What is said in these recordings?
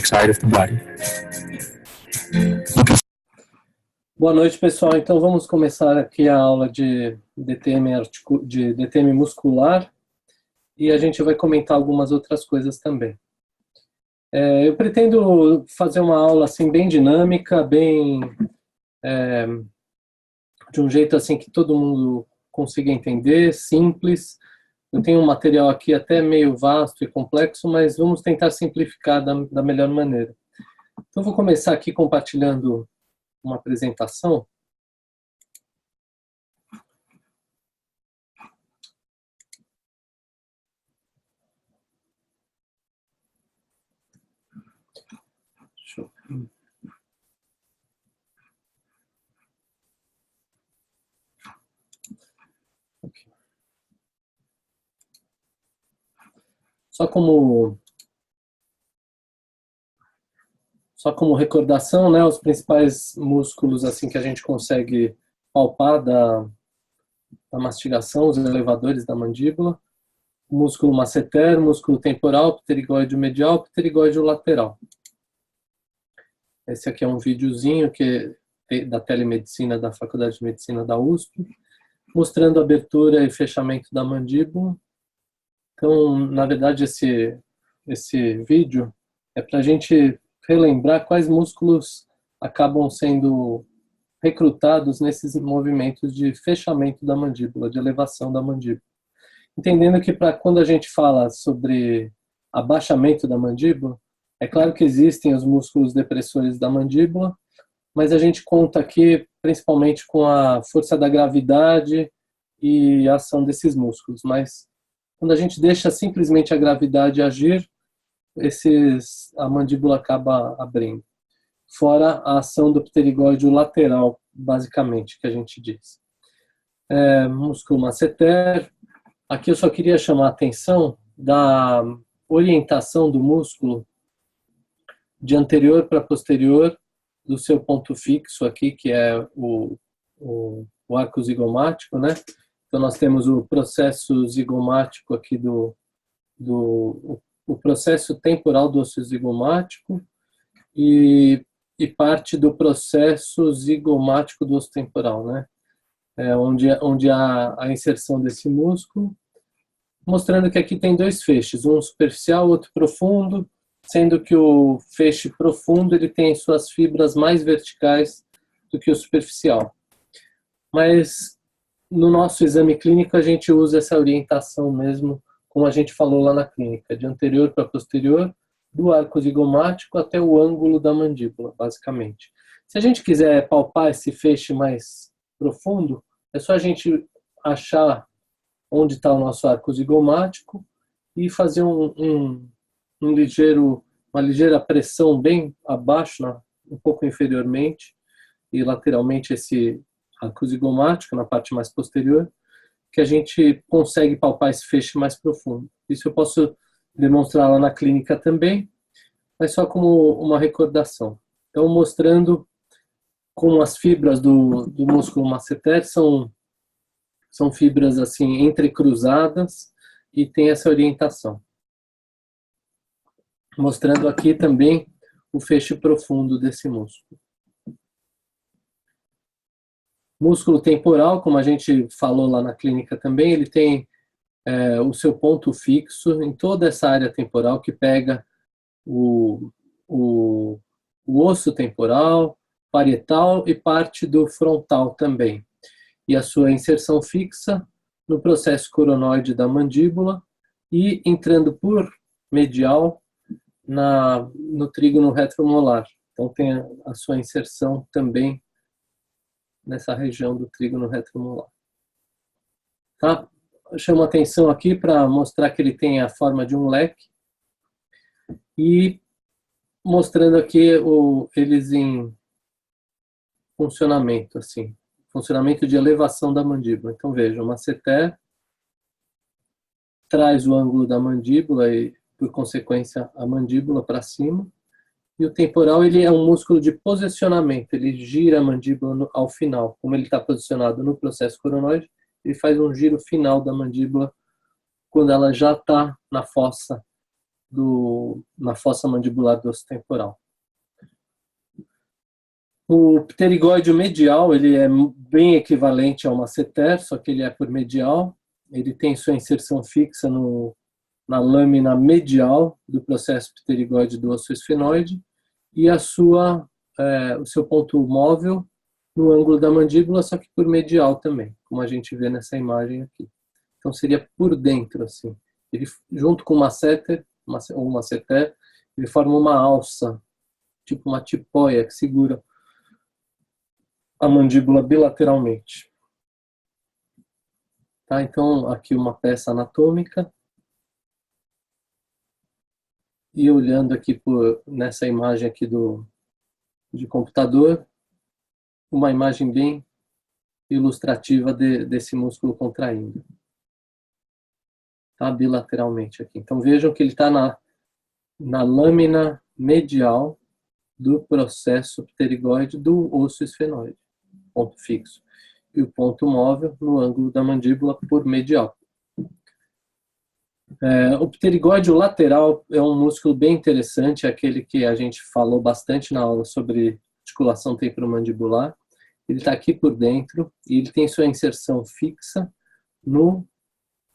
side of the body. Boa noite, pessoal. Então vamos começar aqui a aula de DTM muscular e a gente vai comentar algumas outras coisas também. Eu pretendo fazer uma aula assim bem dinâmica, de um jeito assim que todo mundo consiga entender, simples. Eu tenho um material aqui até meio vasto e complexo, mas vamos tentar simplificar da melhor maneira. Então vou começar aqui compartilhando uma apresentação. Deixa eu... Okay. Só como recordação, né, os principais músculos assim que a gente consegue palpar da mastigação, os elevadores da mandíbula, o músculo masseter, músculo temporal, pterigóide medial, pterigóide lateral. Esse aqui é um videozinho da telemedicina da Faculdade de Medicina da USP, mostrando a abertura e fechamento da mandíbula. Então, na verdade, esse vídeo é para a gente relembrar quais músculos acabam sendo recrutados nesses movimentos de fechamento da mandíbula, de elevação da mandíbula. Entendendo que quando a gente fala sobre abaixamento da mandíbula, é claro que existem os músculos depressores da mandíbula, mas a gente conta aqui principalmente com a força da gravidade e a ação desses músculos. Mas quando a gente deixa simplesmente a gravidade agir, a mandíbula acaba abrindo. Fora a ação do pterigóide lateral, basicamente, que a gente diz. Músculo masseter. Aqui eu só queria chamar a atenção da orientação do músculo de anterior para posterior do seu ponto fixo aqui, que é o arco zigomático, né? Então nós temos o processo zigomático aqui o processo temporal do osso zigomático e parte do processo zigomático do osso temporal, né? Onde há a inserção desse músculo, mostrando que aqui tem dois feixes, um superficial, outro profundo, sendo que o feixe profundo ele tem suas fibras mais verticais do que o superficial. Mas no nosso exame clínico a gente usa essa orientação mesmo, como a gente falou lá na clínica, de anterior para posterior, do arco zigomático até o ângulo da mandíbula, basicamente. Se a gente quiser palpar esse feixe mais profundo, é só a gente achar onde está o nosso arco zigomático e fazer uma ligeira pressão bem abaixo, um pouco inferiormente, e lateralmente esse arco zigomático, na parte mais posterior, que a gente consegue palpar esse feixe mais profundo. Isso eu posso demonstrar lá na clínica também, mas só como uma recordação. Então, mostrando como as fibras do músculo masseter são fibras assim entrecruzadas e tem essa orientação. Mostrando aqui também o feixe profundo desse músculo. Músculo temporal, como a gente falou lá na clínica também, ele tem o seu ponto fixo em toda essa área temporal que pega o osso temporal, parietal e parte do frontal também. E a sua inserção fixa no processo coronoide da mandíbula e entrando por medial no trígono retromolar. Então tem a sua inserção também nessa região do trígono retromolar. Tá? Eu chamo a atenção aqui para mostrar que ele tem a forma de um leque e mostrando aqui eles em funcionamento, assim, funcionamento de elevação da mandíbula. Então veja, o masseter traz o ângulo da mandíbula e, por consequência, a mandíbula para cima. E o temporal ele é um músculo de posicionamento, ele gira a mandíbula ao final. Como ele está posicionado no processo coronoide, ele faz um giro final da mandíbula quando ela já está na fossa na fossa mandibular do osso temporal. O pterigóide medial, ele é bem equivalente ao masseter, só que ele é por medial. Ele tem sua inserção fixa na lâmina medial do processo pterigóide do osso esfenoide e o seu ponto móvel no ângulo da mandíbula, só que por medial também, como a gente vê nessa imagem aqui. Então seria por dentro, assim. Ele, junto com o masseter, ou masseter, ele forma uma alça, tipo uma tipóia que segura a mandíbula bilateralmente. Tá, então, aqui uma peça anatômica. E olhando aqui nessa imagem aqui de computador, uma imagem bem ilustrativa desse músculo contraindo. Tá, bilateralmente aqui. Então vejam que ele está na lâmina medial do processo pterigóide do osso esfenoide, ponto fixo, e o ponto móvel no ângulo da mandíbula por medial. O pterigóide lateral é um músculo bem interessante, é aquele que a gente falou bastante na aula sobre articulação temporomandibular. Ele está aqui por dentro e ele tem sua inserção fixa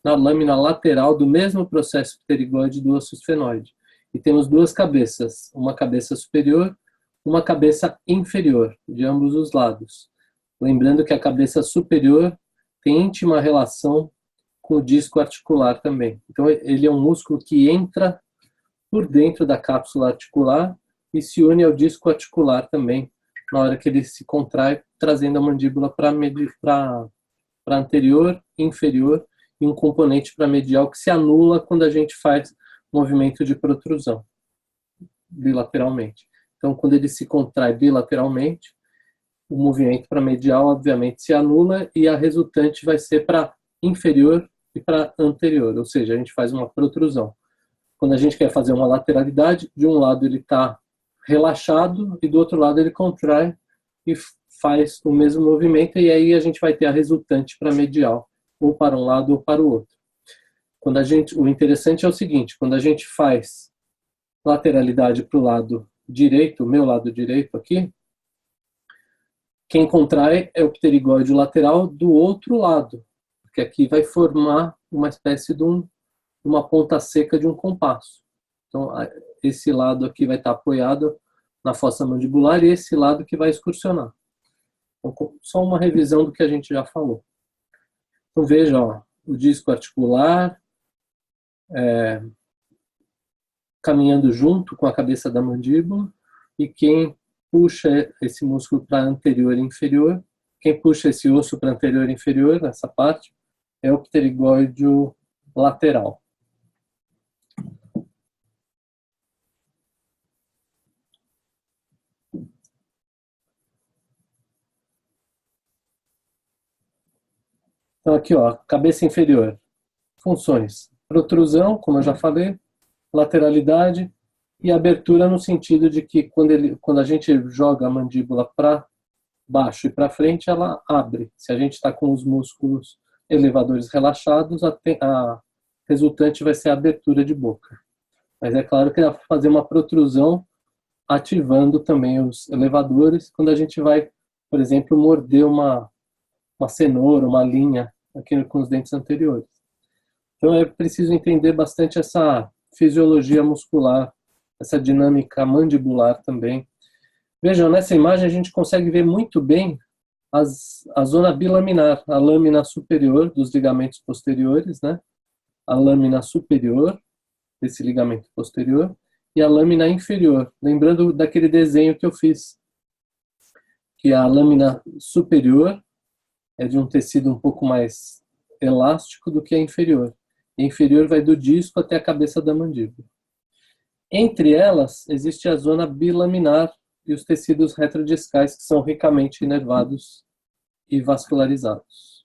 na lâmina lateral do mesmo processo pterigóide do osso esfenoide. E temos duas cabeças, uma cabeça superior, uma cabeça inferior, de ambos os lados. Lembrando que a cabeça superior tem íntima relação com o disco articular também. Então ele é um músculo que entra por dentro da cápsula articular e se une ao disco articular também, na hora que ele se contrai, trazendo a mandíbula para anterior e inferior, e um componente para medial que se anula quando a gente faz movimento de protrusão bilateralmente. Então, quando ele se contrai bilateralmente, o movimento para medial, obviamente, se anula e a resultante vai ser para inferior e para anterior, ou seja, a gente faz uma protrusão. Quando a gente quer fazer uma lateralidade, de um lado ele está relaxado e do outro lado ele contrai e faz o mesmo movimento, e aí a gente vai ter a resultante para medial, ou para um lado ou para o outro. O interessante é o seguinte, quando a gente faz lateralidade para o lado direito, o meu lado direito aqui, quem contrai é o pterigóide lateral do outro lado, porque aqui vai formar uma espécie de uma ponta seca de um compasso. Então, esse lado aqui vai estar apoiado na fossa mandibular e esse lado que vai excursionar. Então, só uma revisão do que a gente já falou. Então veja, ó, o disco articular caminhando junto com a cabeça da mandíbula, e quem puxa esse músculo para anterior e inferior, quem puxa esse osso para anterior e inferior, nessa parte, é o pterigóide lateral. Então aqui, ó, cabeça inferior. Funções: protrusão, como eu já falei, lateralidade e abertura no sentido de que quando a gente joga a mandíbula para baixo e para frente, ela abre. Se a gente está com os músculos elevadores relaxados, a resultante vai ser a abertura de boca. Mas é claro que dá para fazer uma protrusão ativando também os elevadores quando a gente vai, por exemplo, morder uma cenoura, uma linha aqui com os dentes anteriores. Então é preciso entender bastante essa fisiologia muscular, essa dinâmica mandibular também. Vejam, nessa imagem a gente consegue ver muito bem a zona bilaminar, a lâmina superior dos ligamentos posteriores, né? A lâmina superior desse ligamento posterior e a lâmina inferior. Lembrando daquele desenho que eu fiz, que a lâmina superior é de um tecido um pouco mais elástico do que a inferior. A inferior vai do disco até a cabeça da mandíbula. Entre elas, existe a zona bilaminar e os tecidos retrodiscais, que são ricamente inervados e vascularizados.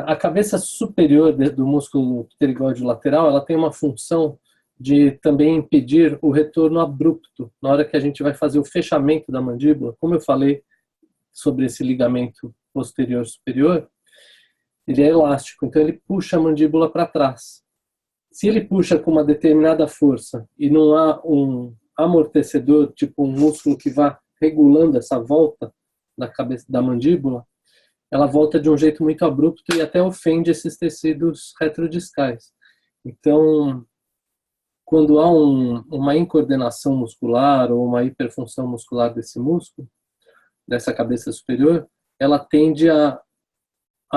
A cabeça superior do músculo pterigóide lateral, ela tem uma função de também impedir o retorno abrupto na hora que a gente vai fazer o fechamento da mandíbula. Como eu falei sobre esse ligamento posterior superior, ele é elástico, então ele puxa a mandíbula para trás. Se ele puxa com uma determinada força e não há um amortecedor, tipo um músculo que vá regulando essa volta da cabeça da mandíbula, ela volta de um jeito muito abrupto e até ofende esses tecidos retrodiscais. Então, quando há uma incoordenação muscular ou uma hiperfunção muscular desse músculo, dessa cabeça superior, ela tende a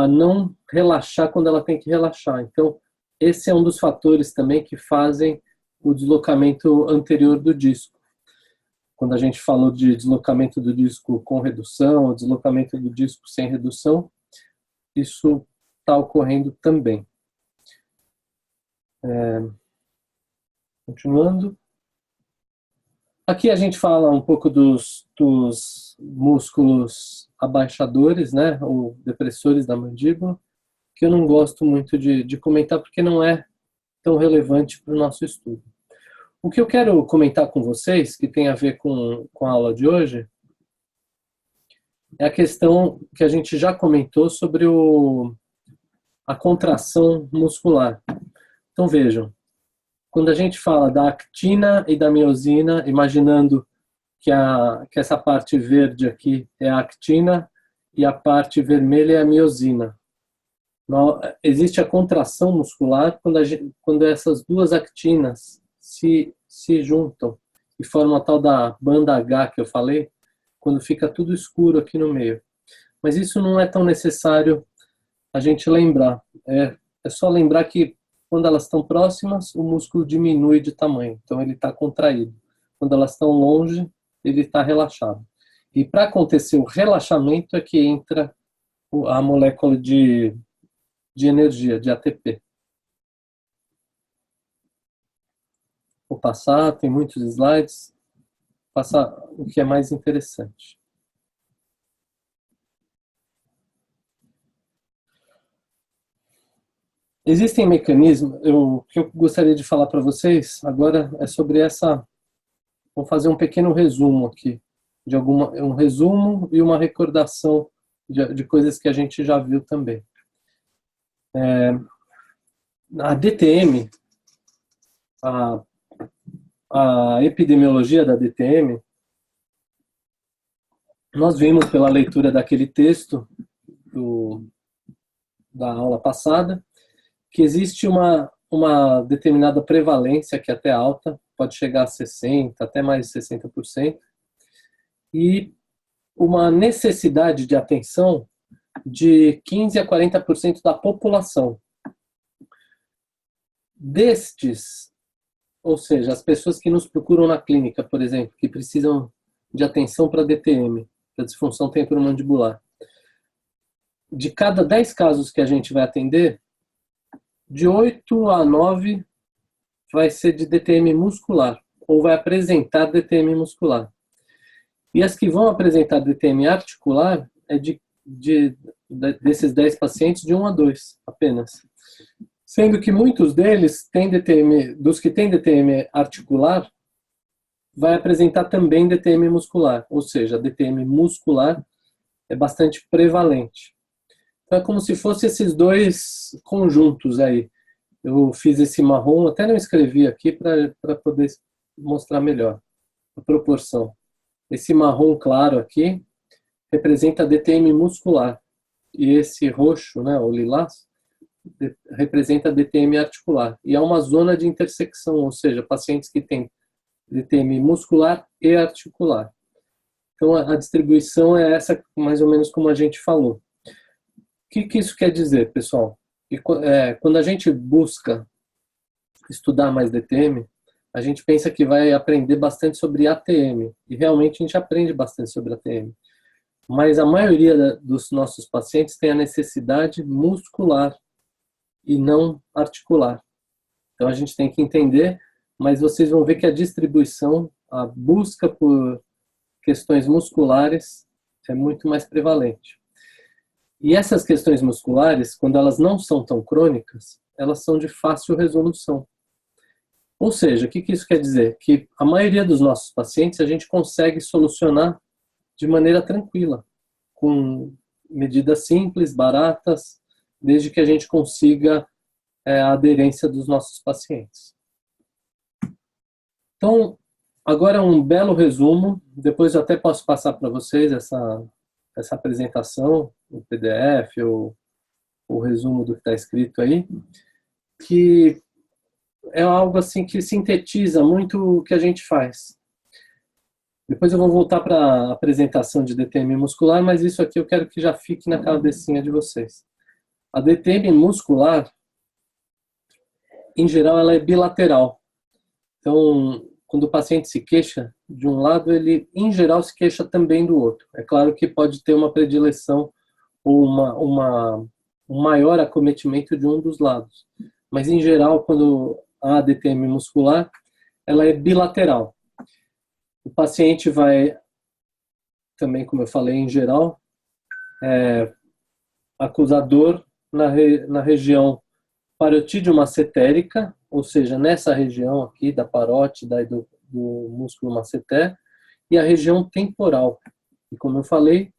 não relaxar quando ela tem que relaxar. Então, esse é um dos fatores também que fazem o deslocamento anterior do disco. Quando a gente falou de deslocamento do disco com redução, ou deslocamento do disco sem redução, isso está ocorrendo também. Continuando. Aqui a gente fala um pouco dos músculos abaixadores, né, ou depressores da mandíbula, que eu não gosto muito de comentar porque não é tão relevante para o nosso estudo. O que eu quero comentar com vocês, que tem a ver com a aula de hoje, é a questão que a gente já comentou sobre a contração muscular. Então vejam, quando a gente fala da actina e da miosina, imaginando que essa parte verde aqui é a actina e a parte vermelha é a miosina. Existe a contração muscular quando essas duas actinas se juntam e formam a tal da banda H que eu falei, quando fica tudo escuro aqui no meio. Mas isso não é tão necessário a gente lembrar. É só lembrar que quando elas estão próximas, o músculo diminui de tamanho, então ele está contraído. Quando elas estão longe, ele está relaxado. E para acontecer o relaxamento é que entra a molécula de energia, de ATP. Vou passar, tem muitos slides. Passar o que é mais interessante. Existem mecanismos, o que eu gostaria de falar para vocês agora é sobre essa. Vou fazer um pequeno resumo aqui, um resumo e uma recordação de coisas que a gente já viu também. A DTM, a epidemiologia da DTM, nós vimos pela leitura daquele texto da aula passada, que existe uma determinada prevalência, que é até alta, pode chegar a 60%, até mais de 60%, e uma necessidade de atenção de 15% a 40% da população. Destes, ou seja, as pessoas que nos procuram na clínica, por exemplo, que precisam de atenção para DTM, para disfunção temporomandibular, de cada 10 casos que a gente vai atender, de 8 a 9 vai ser de DTM muscular, ou vai apresentar DTM muscular. E as que vão apresentar DTM articular é desses 10 pacientes, de 1 a 2 apenas. Sendo que muitos deles têm DTM, dos que têm DTM articular, vai apresentar também DTM muscular, ou seja, a DTM muscular é bastante prevalente. Então é como se fosse esses dois conjuntos aí. Eu fiz esse marrom, até não escrevi aqui para poder mostrar melhor a proporção. Esse marrom claro aqui representa a DTM muscular. E esse roxo, né, o lilás, representa a DTM articular. E é uma zona de intersecção, ou seja, pacientes que têm DTM muscular e articular. Então a distribuição é essa, mais ou menos como a gente falou. O que isso quer dizer, pessoal? Quando a gente busca estudar mais DTM, a gente pensa que vai aprender bastante sobre ATM. E realmente a gente aprende bastante sobre ATM. Mas a maioria dos nossos pacientes tem a necessidade muscular e não articular. Então a gente tem que entender, mas vocês vão ver que a distribuição, a busca por questões musculares é muito mais prevalente. E essas questões musculares, quando elas não são tão crônicas, elas são de fácil resolução. Ou seja, o que isso quer dizer? Que a maioria dos nossos pacientes a gente consegue solucionar de maneira tranquila, com medidas simples, baratas, desde que a gente consiga a aderência dos nossos pacientes. Então, agora um belo resumo, depois eu até posso passar para vocês essa apresentação, o PDF, ou o resumo do que está escrito aí, que é algo assim que sintetiza muito o que a gente faz. Depois eu vou voltar para a apresentação de DTM muscular, mas isso aqui eu quero que já fique na cabecinha de vocês. A DTM muscular, em geral, ela é bilateral. Então, quando o paciente se queixa de um lado, ele, em geral, se queixa também do outro. É claro que pode ter uma predileção ou um maior acometimento de um dos lados. Mas, em geral, quando há DTM muscular, ela é bilateral. O paciente vai, também como eu falei, em geral, acusar dor na região parotídeo macetérica, ou seja, nessa região aqui da parótida e do músculo masseter, e a região temporal. E como eu falei,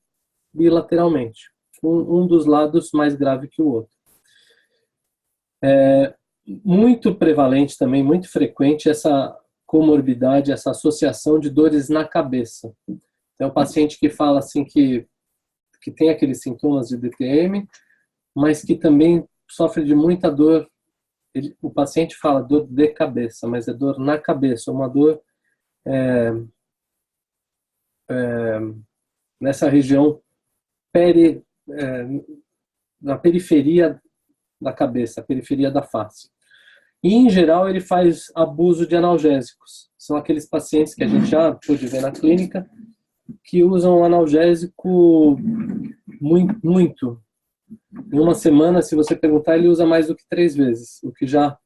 bilateralmente. Um dos lados mais grave que o outro. Muito prevalente também, muito frequente essa comorbidade, essa associação de dores na cabeça. É um paciente que fala assim que tem aqueles sintomas de DTM, mas que também sofre de muita dor. O paciente fala dor de cabeça, mas é dor na cabeça, uma dor nessa região na periferia da cabeça, periferia da face. E, em geral, ele faz abuso de analgésicos. São aqueles pacientes que a gente já pôde ver na clínica, que usam analgésico muito. Em uma semana, se você perguntar, ele usa mais do que 3 vezes, o que já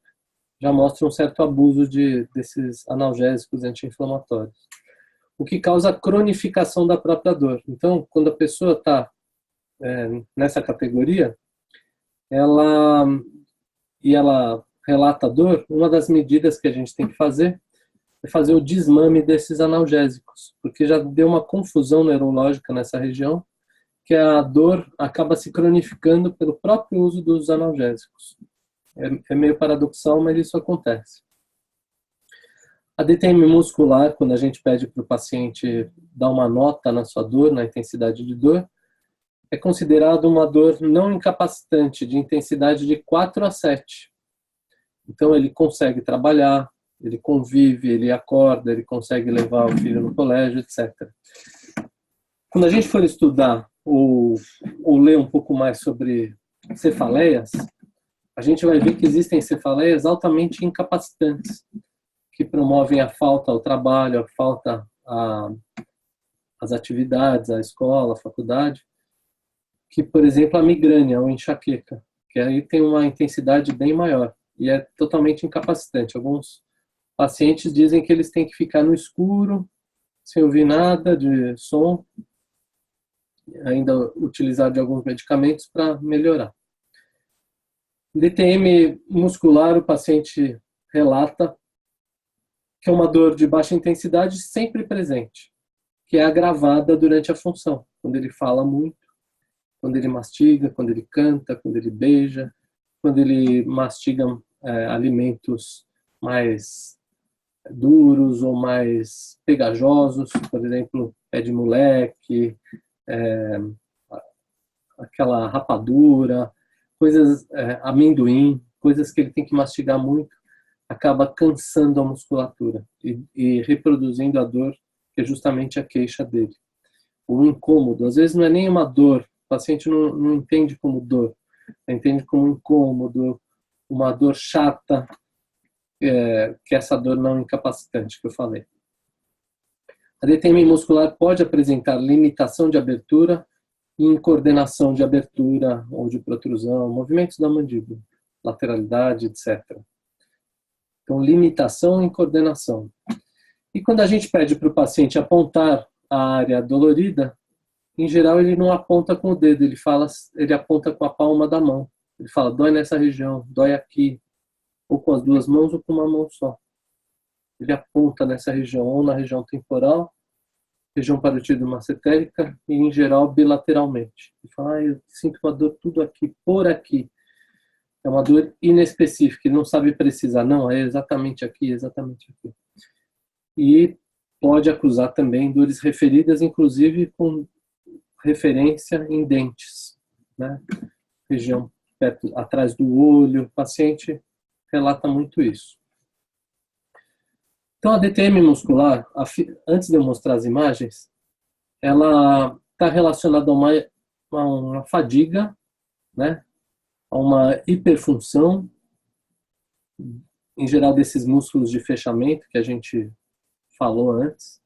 mostra um certo abuso desses analgésicos anti-inflamatórios. O que causa a cronificação da própria dor. Então, quando a pessoa está nessa categoria, ela relata dor, uma das medidas que a gente tem que fazer é fazer o desmame desses analgésicos, porque já deu uma confusão neurológica nessa região, que a dor acaba se cronificando pelo próprio uso dos analgésicos. É meio paradoxal, mas isso acontece. A DTM muscular, quando a gente pede para o paciente dar uma nota na sua dor, na intensidade de dor, é considerado uma dor não incapacitante, de intensidade de 4 a 7. Então ele consegue trabalhar, ele convive, ele acorda, ele consegue levar o filho no colégio, etc. Quando a gente for estudar ou ler um pouco mais sobre cefaleias, a gente vai ver que existem cefaleias altamente incapacitantes, que promovem a falta ao trabalho, a falta às atividades, à escola, à faculdade, que, por exemplo, a migrânia ou enxaqueca, que aí tem uma intensidade bem maior e é totalmente incapacitante. Alguns pacientes dizem que eles têm que ficar no escuro, sem ouvir nada de som, ainda utilizar de alguns medicamentos para melhorar. DTM muscular, o paciente relata que é uma dor de baixa intensidade sempre presente, que é agravada durante a função, quando ele fala muito, quando ele mastiga, quando ele canta, quando ele beija, quando ele mastiga alimentos mais duros ou mais pegajosos, por exemplo, pé de moleque, aquela rapadura, coisas, amendoim, coisas que ele tem que mastigar muito, acaba cansando a musculatura e reproduzindo a dor, que é justamente a queixa dele. O incômodo, às vezes não é nem uma dor, o paciente não entende como dor, entende como incômodo, uma dor chata, que é essa dor não incapacitante que eu falei. A DTM muscular pode apresentar limitação de abertura e incoordenação de abertura ou de protrusão, movimentos da mandíbula, lateralidade, etc. Então, limitação e incoordenação. E quando a gente pede para o paciente apontar a área dolorida, em geral ele não aponta com o dedo, ele aponta com a palma da mão. Ele fala, dói nessa região, dói aqui, ou com as 2 mãos ou com uma mão só. Ele aponta nessa região, ou na região temporal, região parótida massetérica e, em geral, bilateralmente. E fala, eu sinto uma dor tudo aqui, por aqui. É uma dor inespecífica, ele não sabe precisar. Não, é exatamente aqui, exatamente aqui. E pode acusar também dores referidas, inclusive com referência em dentes, né? Região perto, atrás do olho. O paciente relata muito isso. Então, a DTM muscular, antes de eu mostrar as imagens, ela está relacionada a uma fadiga, né? A uma hiperfunção, em geral, desses músculos de fechamento que a gente falou antes.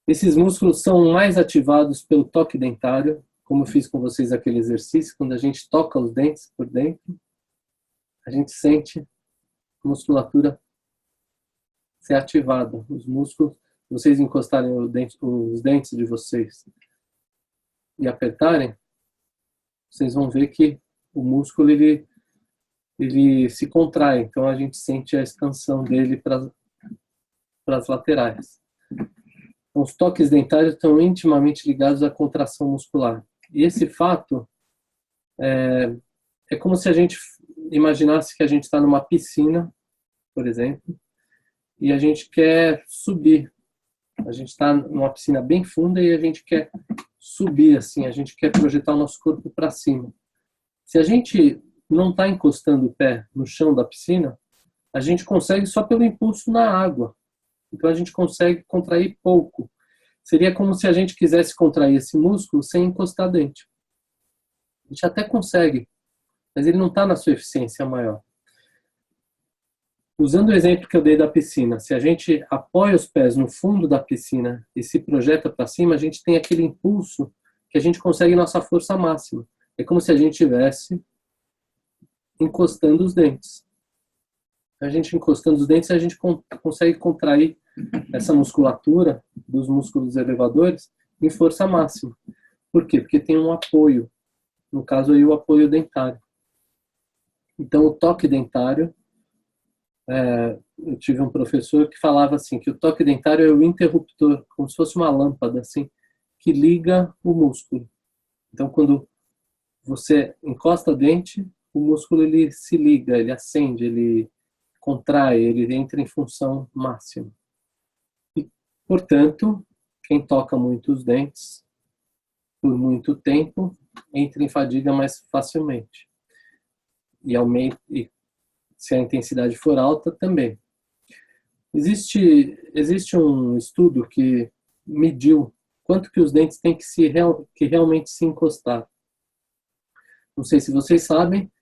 Esses músculos são mais ativados pelo toque dentário, como eu fiz com vocês aquele exercício, quando a gente toca os dentes por dentro, a gente sente a musculatura ser ativada. Os músculos, se vocês encostarem os dentes de vocês e apertarem, vocês vão ver que o músculo ele se contrai, então a gente sente a expansão dele para as laterais. Então, os toques dentários estão intimamente ligados à contração muscular. E esse fato é como se a gente imaginasse que a gente está numa piscina, por exemplo, e a gente quer subir. A gente está numa piscina bem funda e a gente quer subir, assim, a gente quer projetar o nosso corpo para cima. Se a gente não está encostando o pé no chão da piscina, a gente consegue só pelo impulso na água. Então a gente consegue contrair pouco. Seria como se a gente quisesse contrair esse músculo sem encostar dente. A gente até consegue, mas ele não está na sua eficiência maior. Usando o exemplo que eu dei da piscina, se a gente apoia os pés no fundo da piscina e se projeta para cima, a gente tem aquele impulso que a gente consegue nossa força máxima. É como se a gente estivesse encostando os dentes. A gente encostando os dentes, a gente consegue contrair essa musculatura dos músculos elevadores em força máxima. Por quê? Porque tem um apoio. No caso aí, o apoio dentário. Então, o toque dentário, eu tive um professor que falava assim, que o toque dentário é o interruptor, como se fosse uma lâmpada, assim, que liga o músculo. Então, quando você encosta o dente, o músculo ele se liga, ele acende, ele contrai, ele entra em função máxima. E, portanto, quem toca muito os dentes por muito tempo entra em fadiga mais facilmente. E se a intensidade for alta, também. Existe um estudo que mediu quanto que os dentes têm que realmente se encostar. Não sei se vocês sabem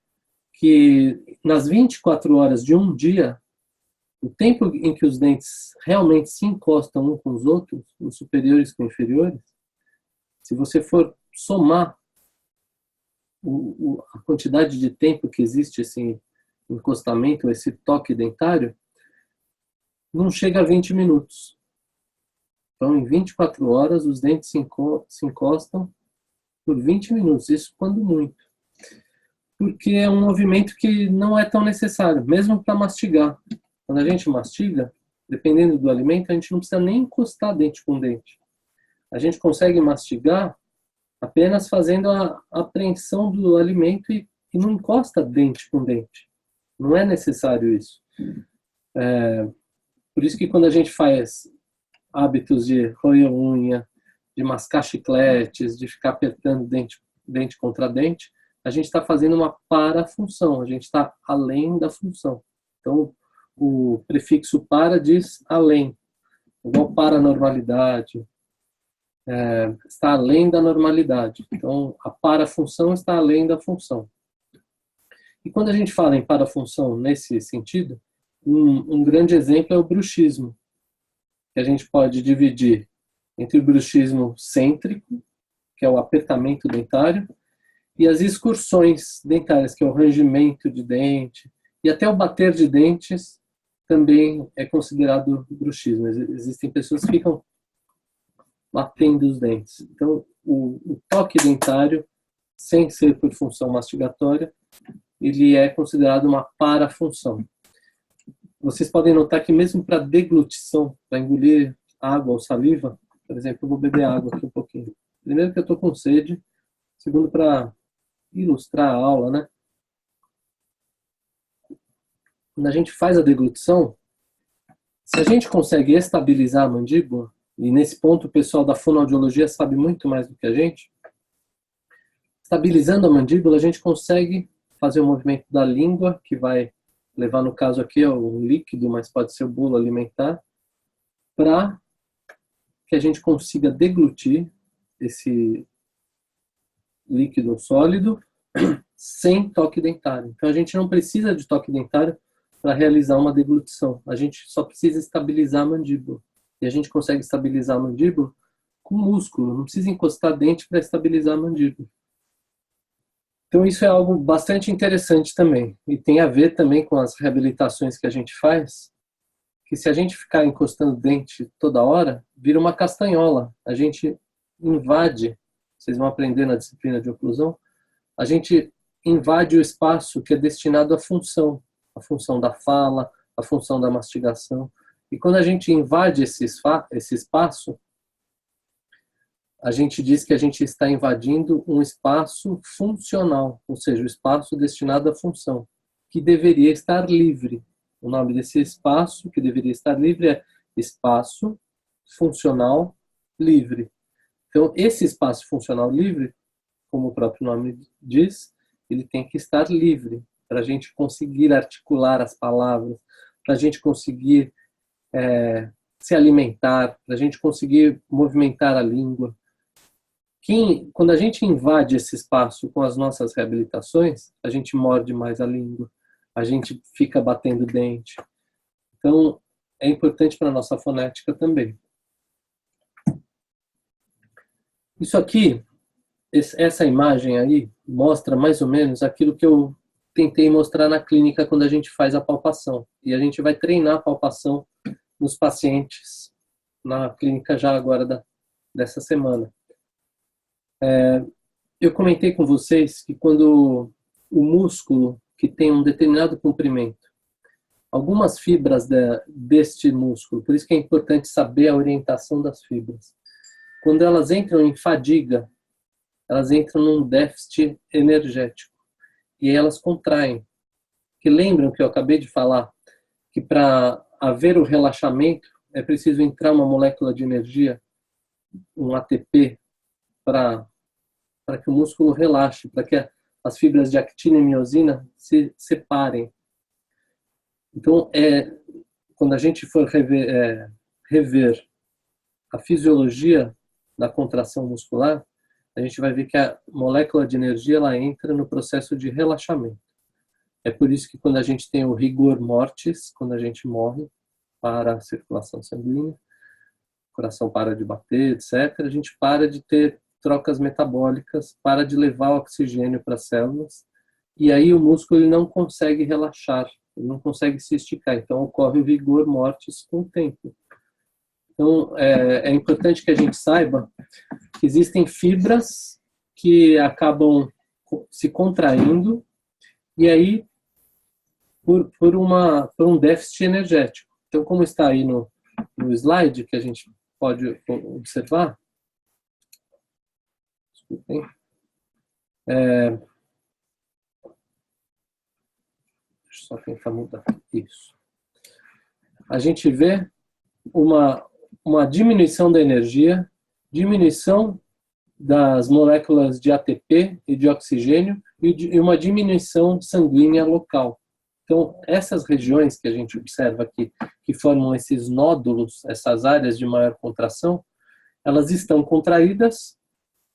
que nas 24 horas de um dia, o tempo em que os dentes realmente se encostam uns com os outros, os superiores com os inferiores, se você for somar a quantidade de tempo que existe esse encostamento, esse toque dentário, não chega a 20 minutos. Então, em 24 horas, os dentes se encostam por 20 minutos, isso quando muito. Porque é um movimento que não é tão necessário, mesmo para mastigar. Quando a gente mastiga, dependendo do alimento, a gente não precisa nem encostar dente com dente. A gente consegue mastigar apenas fazendo a apreensão do alimento e não encosta dente com dente. Não é necessário isso. Por isso que quando a gente faz hábitos de roer unha, de mascar chicletes, de ficar apertando dente contra dente, a gente está fazendo uma parafunção, a gente está além da função. Então, o prefixo para diz além, igual paranormalidade, está além da normalidade. Então, a parafunção está além da função. E quando a gente fala em parafunção nesse sentido, um grande exemplo é o bruxismo, que a gente pode dividir entre o bruxismo cêntrico, que é o apertamento dentário, e as excursões dentárias, que é o rangimento de dente, e até o bater de dentes também é considerado bruxismo. Existem pessoas que ficam batendo os dentes. Então, o toque dentário, sem ser por função mastigatória, ele é considerado uma parafunção. Vocês podem notar que mesmo para deglutição, para engolir água ou saliva, Por exemplo, eu vou beber água aqui um pouquinho. Primeiro que eu estou com sede, segundo para ilustrar a aula, né? Quando a gente faz a deglutição, se a gente consegue estabilizar a mandíbula, e nesse ponto o pessoal da fonoaudiologia sabe muito mais do que a gente, estabilizando a mandíbula, a gente consegue fazer o movimento da língua, que vai levar, no caso aqui, o líquido, mas pode ser o bolo alimentar, para que a gente consiga deglutir esse líquido sólido sem toque dentário. Então a gente não precisa de toque dentário para realizar uma deglutição. A gente só precisa estabilizar a mandíbula. E a gente consegue estabilizar a mandíbula com músculo, não precisa encostar dente para estabilizar a mandíbula. Então isso é algo bastante interessante também. E tem a ver também com as reabilitações que a gente faz, que se a gente ficar encostando dente toda hora, vira uma castanhola. A gente invade, vocês vão aprender na disciplina de oclusão, a gente invade o espaço que é destinado à função. A função da fala, a função da mastigação. E quando a gente invade esse espaço, a gente diz que a gente está invadindo um espaço funcional, ou seja, o espaço destinado à função, que deveria estar livre. O nome desse espaço que deveria estar livre é espaço funcional livre. Então, esse espaço funcional livre, como o próprio nome diz, ele tem que estar livre para a gente conseguir articular as palavras, para a gente conseguir se alimentar, para a gente conseguir movimentar a língua. Quando a gente invade esse espaço com as nossas reabilitações, a gente morde mais a língua, a gente fica batendo dente. Então, é importante para a nossa fonética também. Isso aqui, essa imagem aí, mostra mais ou menos aquilo que eu tentei mostrar na clínica quando a gente faz a palpação. E a gente vai treinar a palpação nos pacientes na clínica já agora dessa semana. Eu comentei com vocês que quando o músculo que tem um determinado comprimento, algumas fibras deste músculo, por isso que é importante saber a orientação das fibras, quando elas entram em fadiga, elas entram num déficit energético e aí elas contraem. Que lembram que eu acabei de falar que para haver o relaxamento é preciso entrar uma molécula de energia, um ATP, para que o músculo relaxe, para que as fibras de actina e miosina se separem. Então, quando a gente for rever a fisiologia da contração muscular, a gente vai ver que a molécula de energia ela entra no processo de relaxamento. É por isso que quando a gente tem o rigor mortis, quando a gente morre, para a circulação sanguínea, o coração para de bater, etc., a gente para de ter trocas metabólicas, para de levar oxigênio para as células, e aí o músculo ele não consegue relaxar, ele não consegue se esticar, então ocorre o rigor mortis com o tempo. Então é importante que a gente saiba que existem fibras que acabam se contraindo, e aí por um déficit energético. Então, como está aí no slide, que a gente pode observar, desculpem, deixa eu só tentar mudar isso. A gente vê uma diminuição da energia, diminuição das moléculas de ATP e de oxigênio e uma diminuição sanguínea local. Então, essas regiões que a gente observa aqui, que formam esses nódulos, essas áreas de maior contração, elas estão contraídas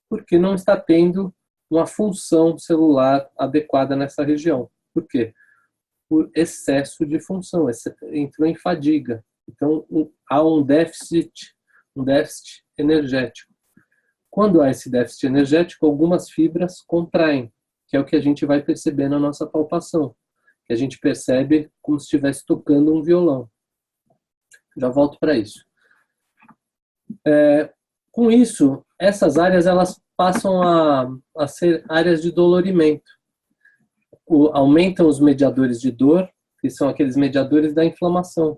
porque não está tendo uma função celular adequada nessa região. Por quê? Por excesso de função, entrou em fadiga. Então, há um déficit energético. Quando há esse déficit energético, algumas fibras contraem, que é o que a gente vai perceber na nossa palpação, que a gente percebe como se estivesse tocando um violão. Já volto para isso. Com isso, essas áreas elas passam a ser áreas de dolorimento. Aumentam os mediadores de dor, que são aqueles mediadores da inflamação.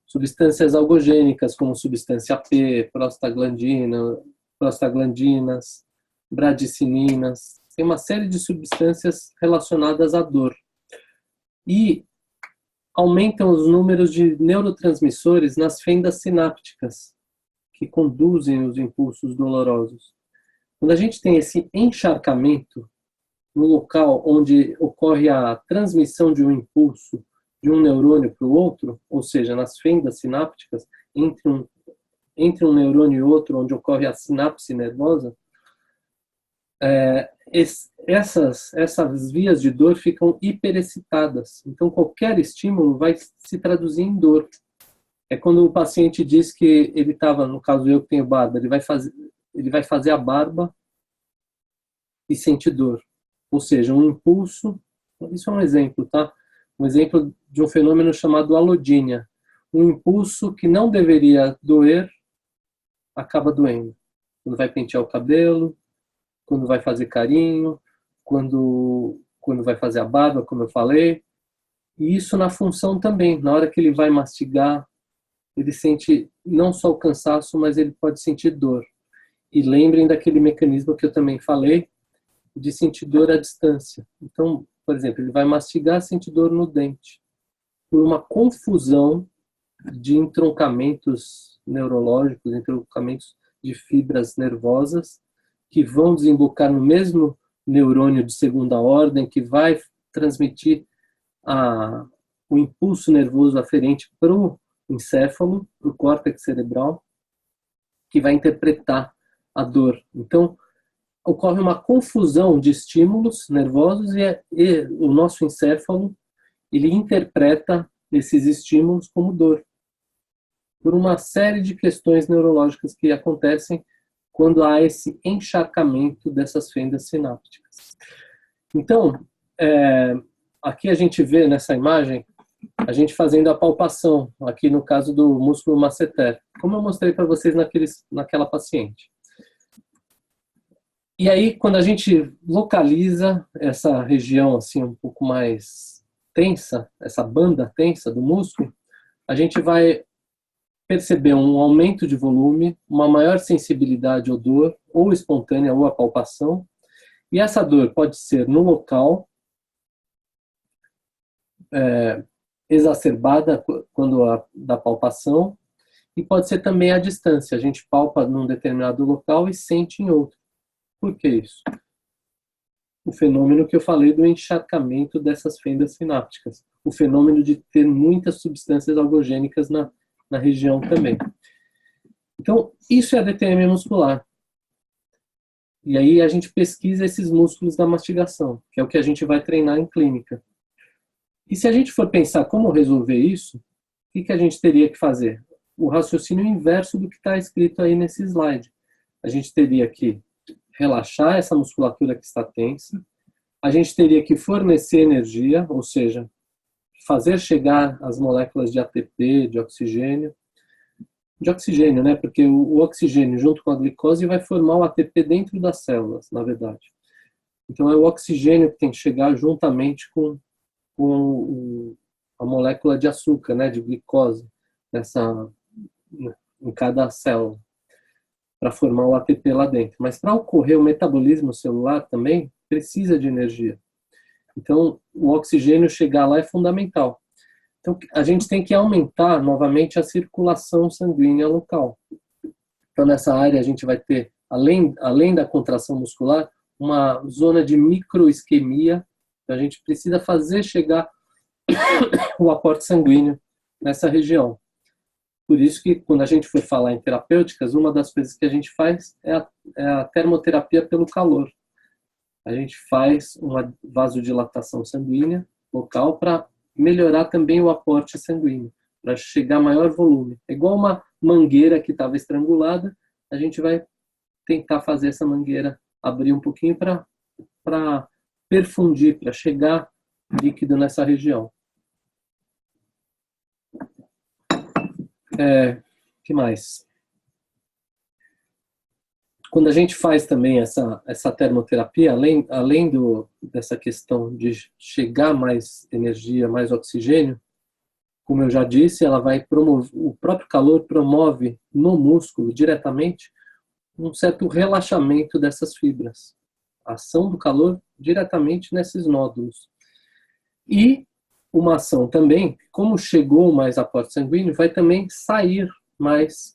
substâncias algogênicas, como substância P, prostaglandinas, bradicininas. Tem uma série de substâncias relacionadas à dor. E aumentam os números de neurotransmissores nas fendas sinápticas, que conduzem os impulsos dolorosos. Quando a gente tem esse encharcamento no local onde ocorre a transmissão de um impulso de um neurônio para o outro, ou seja, nas fendas sinápticas, entre um neurônio e outro, onde ocorre a sinapse nervosa, essas vias de dor ficam hiperexcitadas. Então, qualquer estímulo vai se traduzir em dor. É quando o paciente diz que ele estava, no caso eu que tenho barba, ele vai fazer a barba e sente dor. Ou seja, um impulso, isso é um exemplo, tá? Um exemplo de um fenômeno chamado alodínia. Um impulso que não deveria doer, acaba doendo. Quando vai pentear o cabelo, quando vai fazer carinho, quando vai fazer a barba, como eu falei. E isso na função também. Na hora que ele vai mastigar, ele sente não só o cansaço, mas ele pode sentir dor. E lembrem daquele mecanismo que eu também falei, de sentir dor à distância. Então, por exemplo, ele vai mastigar, sente dor no dente. Por uma confusão de entroncamentos neurológicos, entroncamentos de fibras nervosas, que vão desembocar no mesmo neurônio de segunda ordem, que vai transmitir o impulso nervoso aferente para o encéfalo, para o córtex cerebral, que vai interpretar a dor. Então, ocorre uma confusão de estímulos nervosos e o nosso encéfalo, ele interpreta esses estímulos como dor, por uma série de questões neurológicas que acontecem quando há esse encharcamento dessas fendas sinápticas. Então, aqui a gente vê nessa imagem, a gente fazendo a palpação, aqui no caso do músculo masseter, como eu mostrei para vocês naquela paciente. E aí, quando a gente localiza essa região assim um pouco mais tensa, essa banda tensa do músculo, a gente vai perceber um aumento de volume, uma maior sensibilidade ao dor, ou espontânea, ou à palpação. E essa dor pode ser no local, exacerbada quando da palpação, e pode ser também à distância. A gente palpa num determinado local e sente em outro. Por que isso? O fenômeno que eu falei do encharcamento dessas fendas sinápticas. O fenômeno de ter muitas substâncias algogênicas na região também. Então, isso é a DTM muscular. E aí a gente pesquisa esses músculos da mastigação, que é o que a gente vai treinar em clínica. E se a gente for pensar como resolver isso, o que a gente teria que fazer? O raciocínio inverso do que está escrito aí nesse slide. A gente teria que relaxar essa musculatura que está tensa, a gente teria que fornecer energia, ou seja, fazer chegar as moléculas de ATP, de oxigênio, né? Porque o oxigênio junto com a glicose vai formar o ATP dentro das células, na verdade. Então é o oxigênio que tem que chegar juntamente com a molécula de açúcar, né? De glicose, em cada célula, para formar o ATP lá dentro. Mas para ocorrer o metabolismo celular também precisa de energia. Então, o oxigênio chegar lá é fundamental. Então, a gente tem que aumentar novamente a circulação sanguínea local. Então, nessa área a gente vai ter, além da contração muscular, uma zona de microisquemia. Então, a gente precisa fazer chegar o aporte sanguíneo nessa região. Por isso que, quando a gente for falar em terapêuticas, uma das coisas que a gente faz é a termoterapia pelo calor. A gente faz uma vasodilatação sanguínea local para melhorar também o aporte sanguíneo, para chegar a maior volume. É igual uma mangueira que estava estrangulada, a gente vai tentar fazer essa mangueira abrir um pouquinho para perfundir, para chegar líquido nessa região. Que mais? Quando a gente faz também essa termoterapia, além dessa questão de chegar mais energia, mais oxigênio, como eu já disse, ela vai promover, o próprio calor promove no músculo diretamente um certo relaxamento dessas fibras. A ação do calor diretamente nesses nódulos. E uma ação também, como chegou mais aporte sanguíneo, vai também sair mais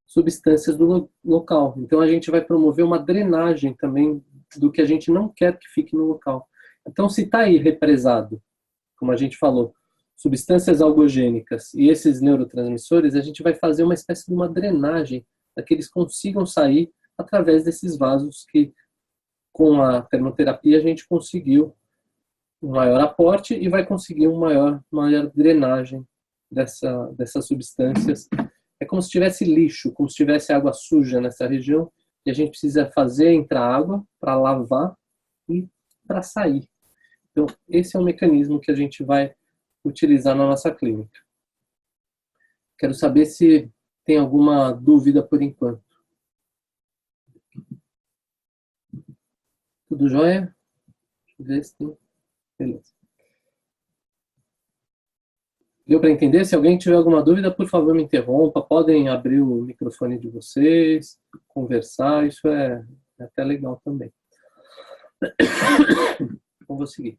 substâncias do local. Então a gente vai promover uma drenagem também do que a gente não quer que fique no local. Então se está aí represado, como a gente falou, substâncias algogênicas e esses neurotransmissores, a gente vai fazer uma espécie de uma drenagem para que eles consigam sair através desses vasos que, com a termoterapia, a gente conseguiu um maior aporte e vai conseguir maior drenagem dessas substâncias. É como se tivesse lixo, como se tivesse água suja nessa região, e a gente precisa fazer entrar água para lavar e para sair. Então, esse é o mecanismo que a gente vai utilizar na nossa clínica. Quero saber se tem alguma dúvida por enquanto. Tudo jóia? Deixa eu ver se tem. Beleza. Deu para entender? Se alguém tiver alguma dúvida, por favor, me interrompa. Podem abrir o microfone de vocês, conversar. Isso é até legal também. Então, vou seguir.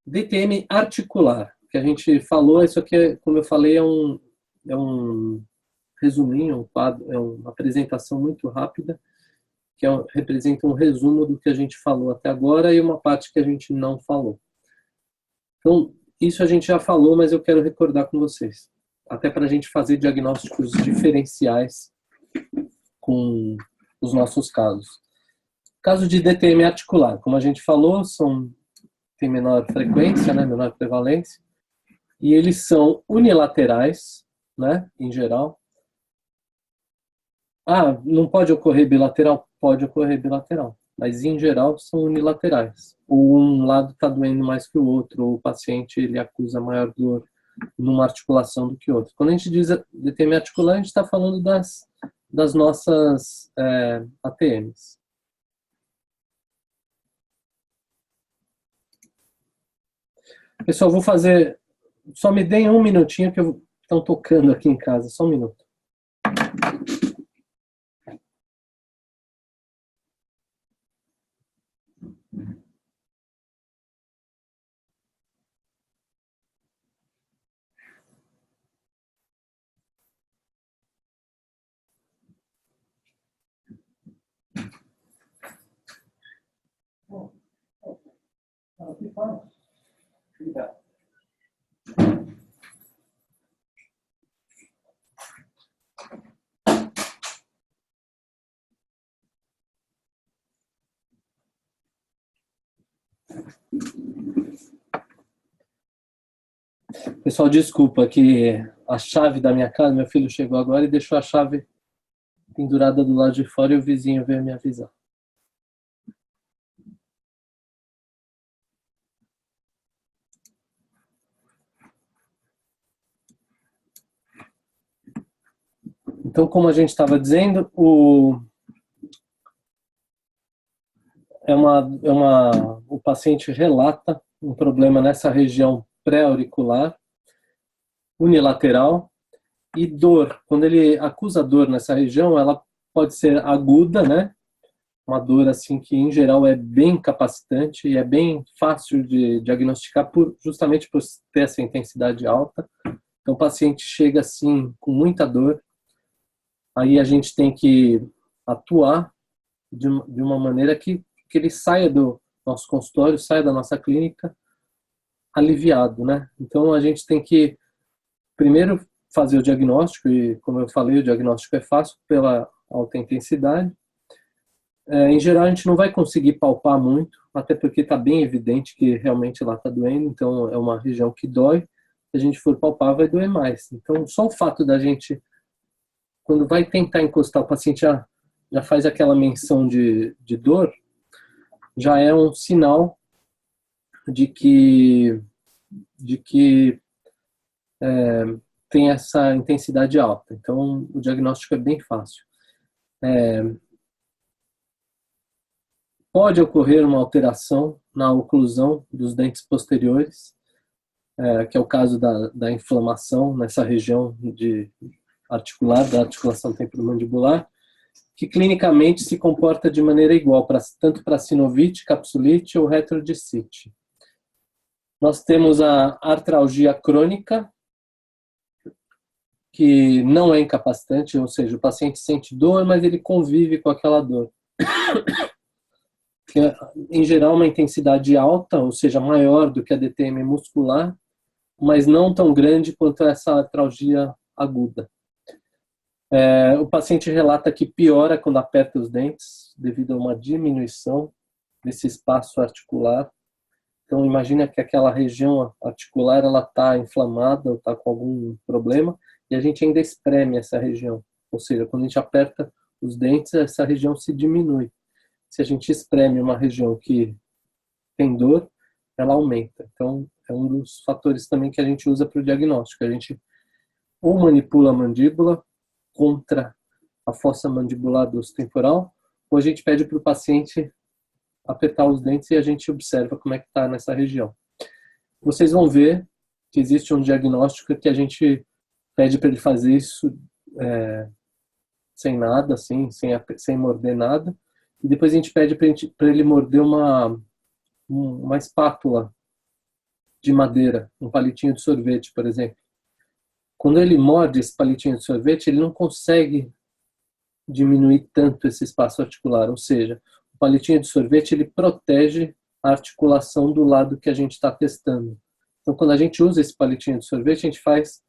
DTM articular, que a gente falou, isso aqui, como eu falei, é um resuminho, um quadro, é uma apresentação muito rápida, que representa um resumo do que a gente falou até agora e uma parte que a gente não falou. Então, isso a gente já falou, mas eu quero recordar com vocês, até para a gente fazer diagnósticos diferenciais com os nossos casos. Caso de DTM articular, como a gente falou, tem menor frequência, né, menor prevalência, e eles são unilaterais, né, em geral. Não pode ocorrer bilateral? Pode ocorrer bilateral, mas em geral são unilaterais. Ou um lado está doendo mais que o outro, ou o paciente ele acusa maior dor numa articulação do que outra. Quando a gente diz DTM articular, a gente está falando das nossas ATMs. Pessoal, vou fazer... Só me deem um minutinho que estão tocando aqui em casa. Só um minuto. Obrigado. Pessoal, desculpa que a chave da minha casa, meu filho chegou agora e deixou a chave pendurada do lado de fora e o vizinho veio me avisar. Então, como a gente estava dizendo, o paciente relata um problema nessa região pré-auricular, unilateral, e dor. Quando ele acusa dor nessa região, ela pode ser aguda, né? Uma dor assim que em geral é bem capacitante e é bem fácil de diagnosticar justamente por ter essa intensidade alta. Então o paciente chega assim com muita dor, aí a gente tem que atuar de uma maneira que ele saia do nosso consultório, saia da nossa clínica aliviado, né? Então a gente tem que primeiro fazer o diagnóstico, e como eu falei, o diagnóstico é fácil pela alta intensidade. Em geral a gente não vai conseguir palpar muito, até porque está bem evidente que realmente lá está doendo, então é uma região que dói. Se a gente for palpar, vai doer mais. Então só o fato da gente, quando vai tentar encostar, o paciente já faz aquela menção de dor, já é um sinal de que tem essa intensidade alta. Então, o diagnóstico é bem fácil. Pode ocorrer uma alteração na oclusão dos dentes posteriores. que é o caso da inflamação nessa região articular, da articulação temporomandibular, que clinicamente se comporta de maneira igual, tanto para sinovite, capsulite ou retrodicite. Nós temos a artralgia crônica, que não é incapacitante, ou seja, o paciente sente dor, mas ele convive com aquela dor. Que é, em geral, uma intensidade alta, ou seja, maior do que a DTM muscular, mas não tão grande quanto essa artralgia aguda. O paciente relata que piora quando aperta os dentes, devido a uma diminuição desse espaço articular. Então, imagina que aquela região articular ela está inflamada ou está com algum problema e a gente ainda espreme essa região. Ou seja, quando a gente aperta os dentes, essa região se diminui. Se a gente espreme uma região que tem dor, ela aumenta. Então, é um dos fatores também que a gente usa para o diagnóstico. A gente ou manipula a mandíbula contra a fossa mandibular do osso temporal, ou a gente pede para o paciente apertar os dentes e a gente observa como é que está nessa região. Vocês vão ver que existe um diagnóstico que a gente pede para ele fazer isso sem nada, assim, sem morder nada, e depois a gente pede para ele morder uma espátula de madeira, um palitinho de sorvete, por exemplo. Quando ele morde esse palitinho de sorvete, ele não consegue diminuir tanto esse espaço articular, ou seja, o palitinho de sorvete ele protege a articulação do lado que a gente está testando. Então, quando a gente usa esse palitinho de sorvete, a gente faz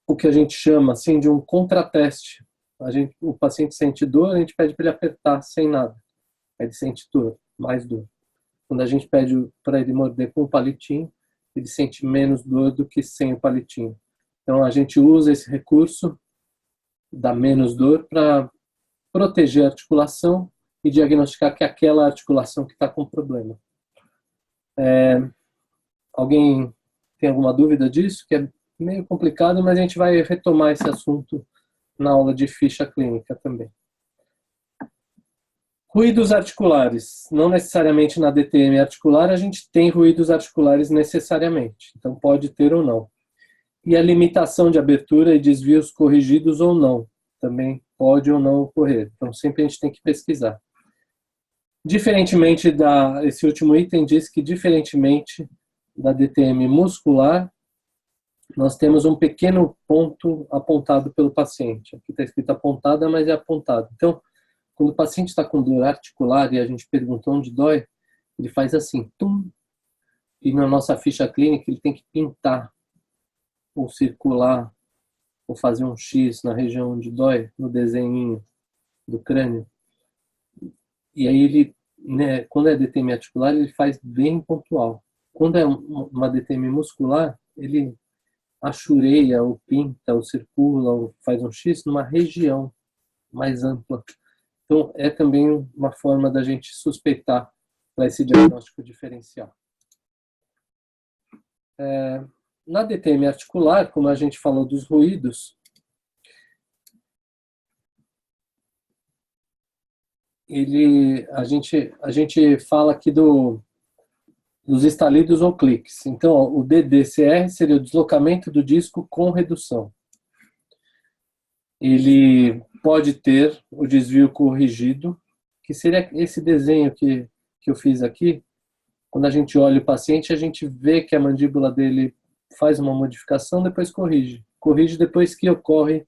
o que a gente chama assim de um contrateste. O paciente sente dor, a gente pede para ele apertar sem nada. Aí ele sente dor, mais dor. Quando a gente pede para ele morder com o palitinho, ele sente menos dor do que sem o palitinho. Então, a gente usa esse recurso da menos dor para proteger a articulação e diagnosticar que é aquela articulação que está com problema. Alguém tem alguma dúvida disso? Que é meio complicado, mas a gente vai retomar esse assunto na aula de ficha clínica também. Ruídos articulares. Não necessariamente na DTM articular a gente tem ruídos articulares necessariamente. Então pode ter ou não. E a limitação de abertura e desvios corrigidos ou não. Também pode ou não ocorrer. Então sempre a gente tem que pesquisar. Diferentemente esse último item diz que diferentemente da DTM muscular, nós temos um pequeno ponto apontado pelo paciente. Aqui está escrito apontada, mas é apontado. Então, quando o paciente está com dor articular e a gente pergunta onde dói, ele faz assim, tum, e na nossa ficha clínica ele tem que pintar, ou circular, ou fazer um X na região onde dói, no desenho do crânio. E aí ele, né, quando é DTM articular, ele faz bem pontual. Quando é uma DTM muscular, ele achureia, ou pinta, ou circula, ou faz um X numa região mais ampla. Então, é também uma forma da gente suspeitar para esse diagnóstico diferencial. Na DTM articular, como a gente falou dos ruídos, a gente fala aqui dos estalidos ou cliques. Então, o DDCR seria o deslocamento do disco com redução. Ele pode ter o desvio corrigido, que seria esse desenho que eu fiz aqui. Quando a gente olha o paciente, a gente vê que a mandíbula dele faz uma modificação, depois corrige. Corrige depois que ocorre,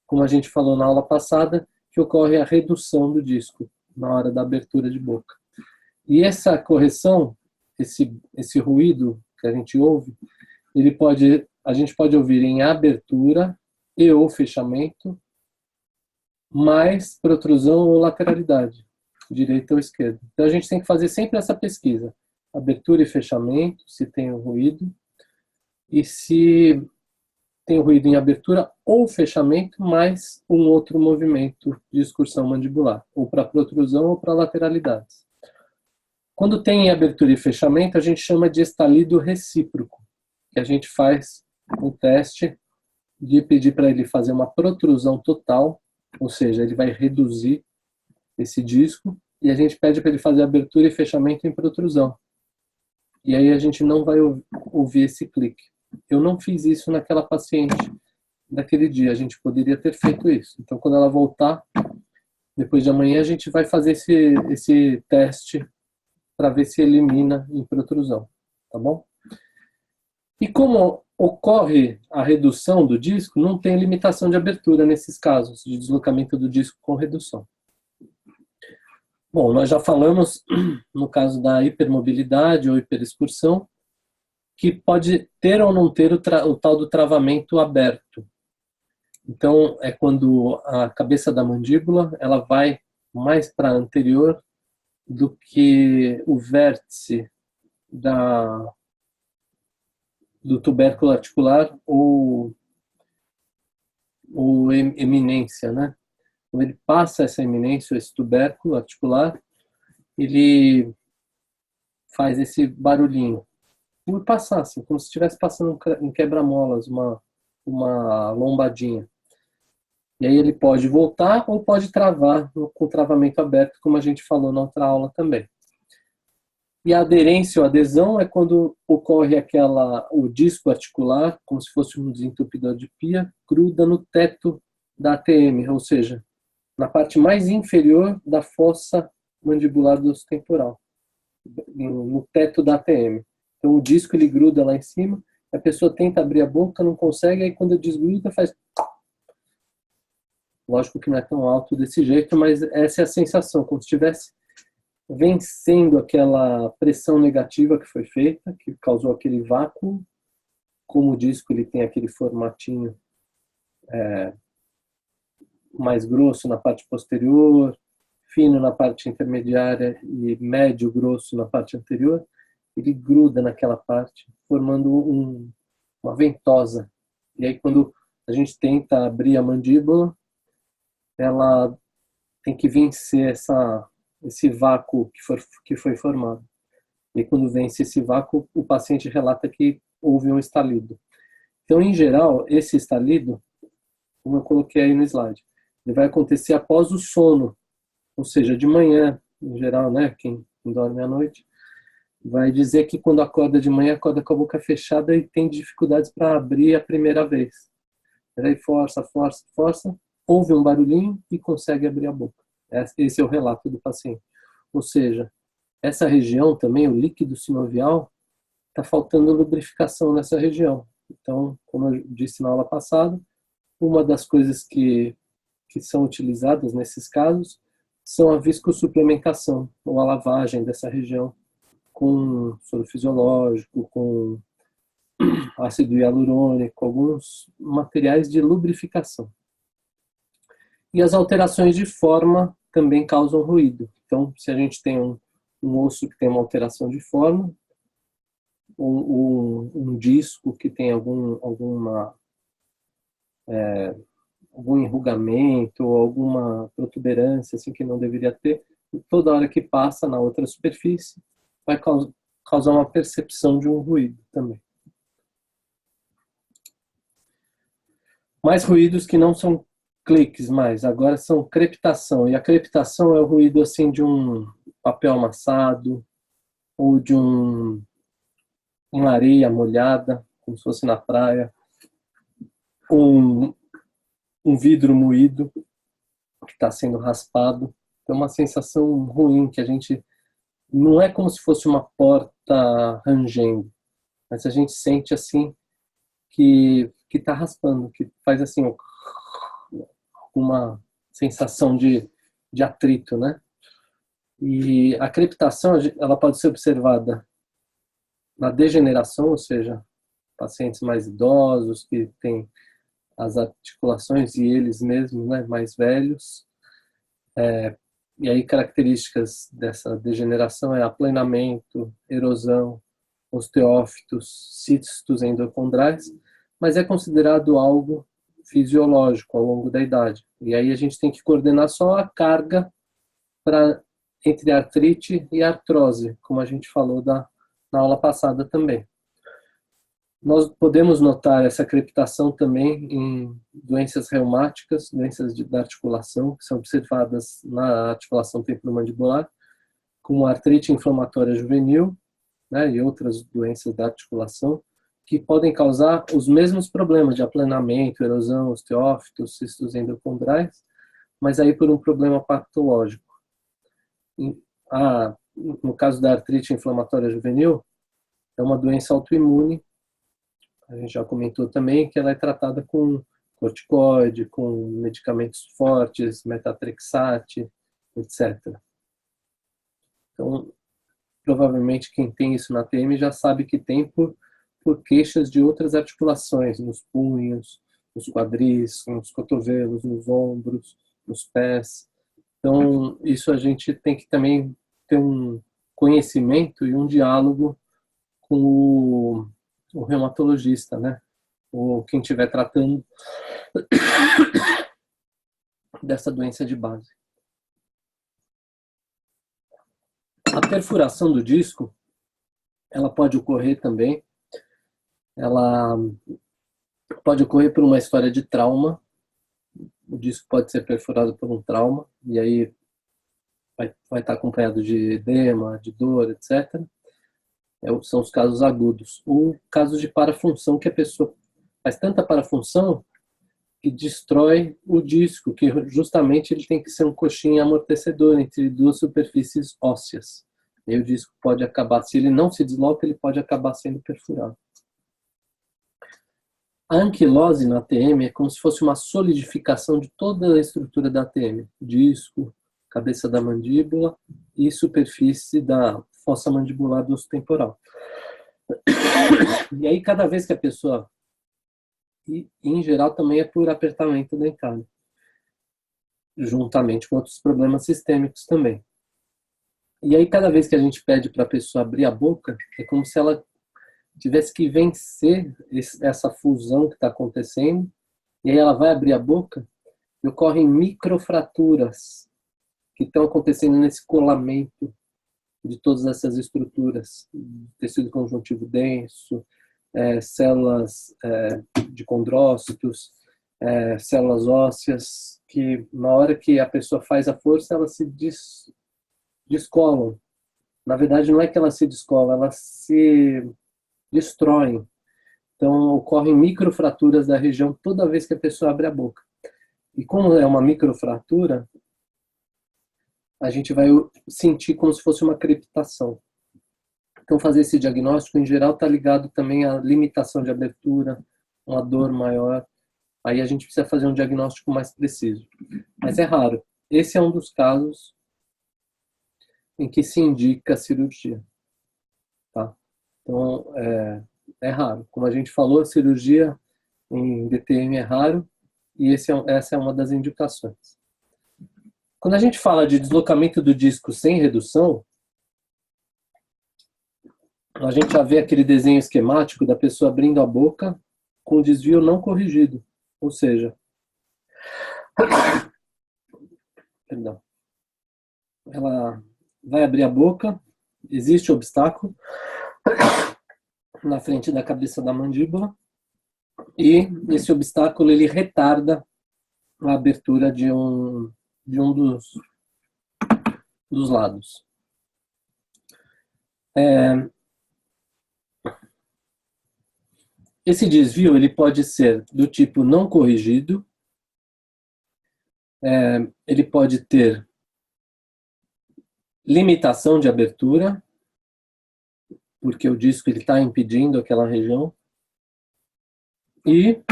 como a gente falou na aula passada, que ocorre a redução do disco na hora da abertura de boca. E essa correção, esse ruído que a gente ouve, a gente pode ouvir em abertura e ou fechamento, mais protrusão ou lateralidade, direita ou esquerda. Então a gente tem que fazer sempre essa pesquisa, abertura e fechamento, se tem o ruído, e se tem o ruído em abertura ou fechamento, mais um outro movimento de excursão mandibular, ou para protrusão ou para lateralidades. Quando tem abertura e fechamento, a gente chama de estalido recíproco, que a gente faz um teste de pedir para ele fazer uma protrusão total, ou seja, ele vai reduzir esse disco, e a gente pede para ele fazer abertura e fechamento em protrusão. e aí a gente não vai ouvir esse clique. Eu não fiz isso naquela paciente daquele dia, a gente poderia ter feito isso. Então, quando ela voltar, depois de amanhã, a gente vai fazer esse teste para ver se elimina hipertrusão, tá bom? E como ocorre a redução do disco, não tem limitação de abertura nesses casos de deslocamento do disco com redução. Bom, nós já falamos, no caso da hipermobilidade ou hiperexcursão, que pode ter ou não ter o tal do travamento aberto. Então, é quando a cabeça da mandíbula ela vai mais para anterior do que o vértice do tubérculo articular ou eminência, né? Quando ele passa essa eminência, esse tubérculo articular, ele faz esse barulhinho. Por passar, assim, como se estivesse passando em quebra-molas, uma lombadinha. E aí ele pode voltar ou pode travar com travamento aberto, como a gente falou na outra aula também. E a aderência ou adesão é quando ocorre o disco articular, como se fosse um desentupidor de pia, gruda no teto da ATM, ou seja, na parte mais inferior da fossa mandibular do osso temporal, no teto da ATM. Então o disco ele gruda lá em cima, a pessoa tenta abrir a boca, não consegue, aí quando desgruda faz... Lógico que não é tão alto desse jeito, mas essa é a sensação, como se estivesse vencendo aquela pressão negativa que foi feita, que causou aquele vácuo. Como o disco ele tem aquele formatinho mais grosso na parte posterior, fino na parte intermediária e médio grosso na parte anterior, ele gruda naquela parte, formando uma ventosa. E aí quando a gente tenta abrir a mandíbula, ela tem que vencer esse vácuo que foi formado. E quando vence esse vácuo, o paciente relata que houve um estalido. Então, em geral, esse estalido, como eu coloquei aí no slide, ele vai acontecer após o sono, ou seja, de manhã, em geral, né, quem dorme à noite, vai dizer que quando acorda de manhã, acorda com a boca fechada e tem dificuldades para abrir a primeira vez. Aí força, força, força, ouve um barulhinho e consegue abrir a boca. Esse é o relato do paciente. Ou seja, essa região também, o líquido sinovial, está faltando lubrificação nessa região. Então, como eu disse na aula passada, uma das coisas que são utilizadas nesses casos são a viscosuplementação, ou a lavagem dessa região com soro fisiológico, com ácido hialurônico, alguns materiais de lubrificação. E as alterações de forma também causam ruído. Então, se a gente tem um osso que tem uma alteração de forma, um disco que tem algum enrugamento, ou alguma protuberância assim, que não deveria ter, toda hora que passa na outra superfície, vai causar uma percepção de um ruído também. Mais ruídos que não são cliques mais, agora são crepitação. E a crepitação é o ruído assim de um papel amassado ou de uma areia molhada, como se fosse na praia, um vidro moído que está sendo raspado. É uma sensação ruim que a gente não é como se fosse uma porta rangendo, mas a gente sente assim que está raspando, que faz assim uma sensação de atrito, né? E a crepitação ela pode ser observada na degeneração, ou seja, pacientes mais idosos que têm as articulações e eles mesmos, né, mais velhos. E aí características dessa degeneração é aplanamento, erosão, osteófitos, cistos endocondrais, mas é considerado algo fisiológico ao longo da idade. E aí a gente tem que coordenar só a carga entre artrite e artrose, como a gente falou na aula passada também. Nós podemos notar essa crepitação também em doenças reumáticas, doenças da articulação, que são observadas na articulação temporomandibular, como artrite inflamatória juvenil né, e outras doenças da articulação, que podem causar os mesmos problemas de aplanamento, erosão, osteófitos, cistos endocondrais, mas aí por um problema patológico. No caso da artrite inflamatória juvenil, é uma doença autoimune, a gente já comentou também que ela é tratada com corticoide, com medicamentos fortes, metatrexate, etc. Então, provavelmente quem tem isso na TM já sabe que tem por queixas de outras articulações, nos punhos, nos quadris, nos cotovelos, nos ombros, nos pés. Então, isso a gente tem que também ter um conhecimento e um diálogo com o reumatologista, né? Ou quem estiver tratando dessa doença de base. A perfuração do disco, ela pode ocorrer também, ela pode ocorrer por uma história de trauma. O disco pode ser perfurado por um trauma, e aí vai estar acompanhado de edema, de dor, etc. São os casos agudos. Ou casos de parafunção, que a pessoa faz tanta parafunção que destrói o disco, que justamente ele tem que ser um coxinha amortecedor entre duas superfícies ósseas. E aí o disco pode acabar, se ele não se desloca, ele pode acabar sendo perfurado. A anquilose na TM é como se fosse uma solidificação de toda a estrutura da TM. Disco, cabeça da mandíbula e superfície da fossa mandibular do osso temporal. E aí cada vez que a pessoa... E em geral também é por apertamento dentário, juntamente com outros problemas sistêmicos também. E aí cada vez que a gente pede para a pessoa abrir a boca, é como se ela tivesse que vencer essa fusão que está acontecendo, e aí ela vai abrir a boca e ocorrem microfraturas que estão acontecendo nesse colamento de todas essas estruturas, tecido conjuntivo denso, células de condrócitos, células ósseas, que na hora que a pessoa faz a força, elas se descolam. Na verdade, não é que elas se descolam, elas se destroem. Então, ocorrem microfraturas da região toda vez que a pessoa abre a boca. E como é uma microfratura, a gente vai sentir como se fosse uma crepitação. Então, fazer esse diagnóstico, em geral, está ligado também à limitação de abertura, uma dor maior. Aí a gente precisa fazer um diagnóstico mais preciso. Mas é raro. Esse é um dos casos em que se indica a cirurgia. Tá? Então, é raro. Como a gente falou, a cirurgia em DTM é raro e essa é uma das indicações. Quando a gente fala de deslocamento do disco sem redução, a gente já vê aquele desenho esquemático da pessoa abrindo a boca com o desvio não corrigido. Ou seja, perdão, ela vai abrir a boca, existe obstáculo na frente da cabeça da mandíbula e esse obstáculo ele retarda a abertura de um dos lados. Esse desvio ele pode ser do tipo não corrigido, ele pode ter limitação de abertura, porque o disco está impedindo aquela região, e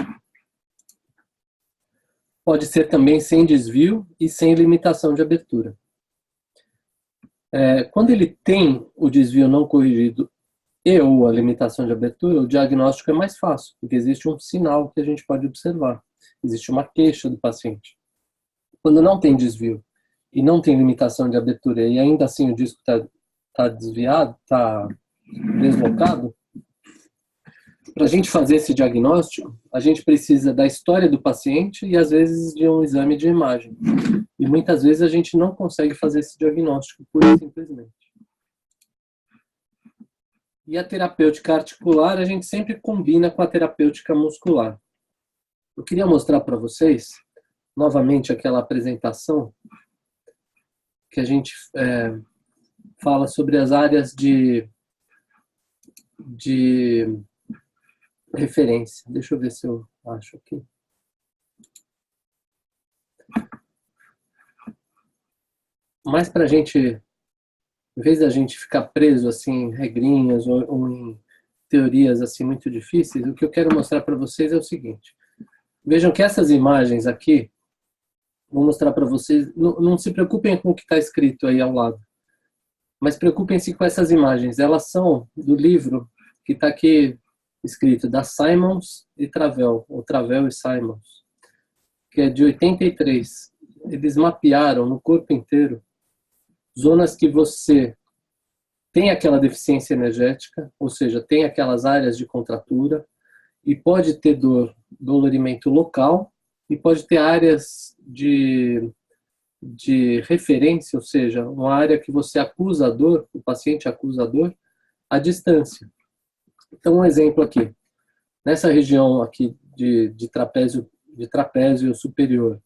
pode ser também sem desvio e sem limitação de abertura. Quando ele tem o desvio não corrigido e ou a limitação de abertura, o diagnóstico é mais fácil, porque existe um sinal que a gente pode observar. Existe uma queixa do paciente. Quando não tem desvio e não tem limitação de abertura e ainda assim o disco está desviado, está deslocado, para a gente fazer esse diagnóstico, a gente precisa da história do paciente e às vezes de um exame de imagem. E muitas vezes a gente não consegue fazer esse diagnóstico pura e simplesmente. E a terapêutica articular a gente sempre combina com a terapêutica muscular. Eu queria mostrar para vocês, novamente, aquela apresentação que a gente fala sobre as áreas de de referência. Deixa eu ver se eu acho aqui. Mas para a gente, em vez da gente ficar preso assim, em regrinhas ou em teorias assim muito difíceis, o que eu quero mostrar para vocês é o seguinte. Vejam que essas imagens aqui, vou mostrar para vocês, não se preocupem com o que está escrito aí ao lado, mas preocupem-se com essas imagens. Elas são do livro que está aqui escrito, da Simons e Travell, ou Travell e Simons, que é de 83. Eles mapearam no corpo inteiro zonas que você tem aquela deficiência energética, ou seja, tem aquelas áreas de contratura, e pode ter dolorimento local, e pode ter áreas de referência, ou seja, uma área que você acusa a dor, o paciente acusa a dor, à distância. Então, um exemplo aqui. Nessa região aqui de trapézio superior,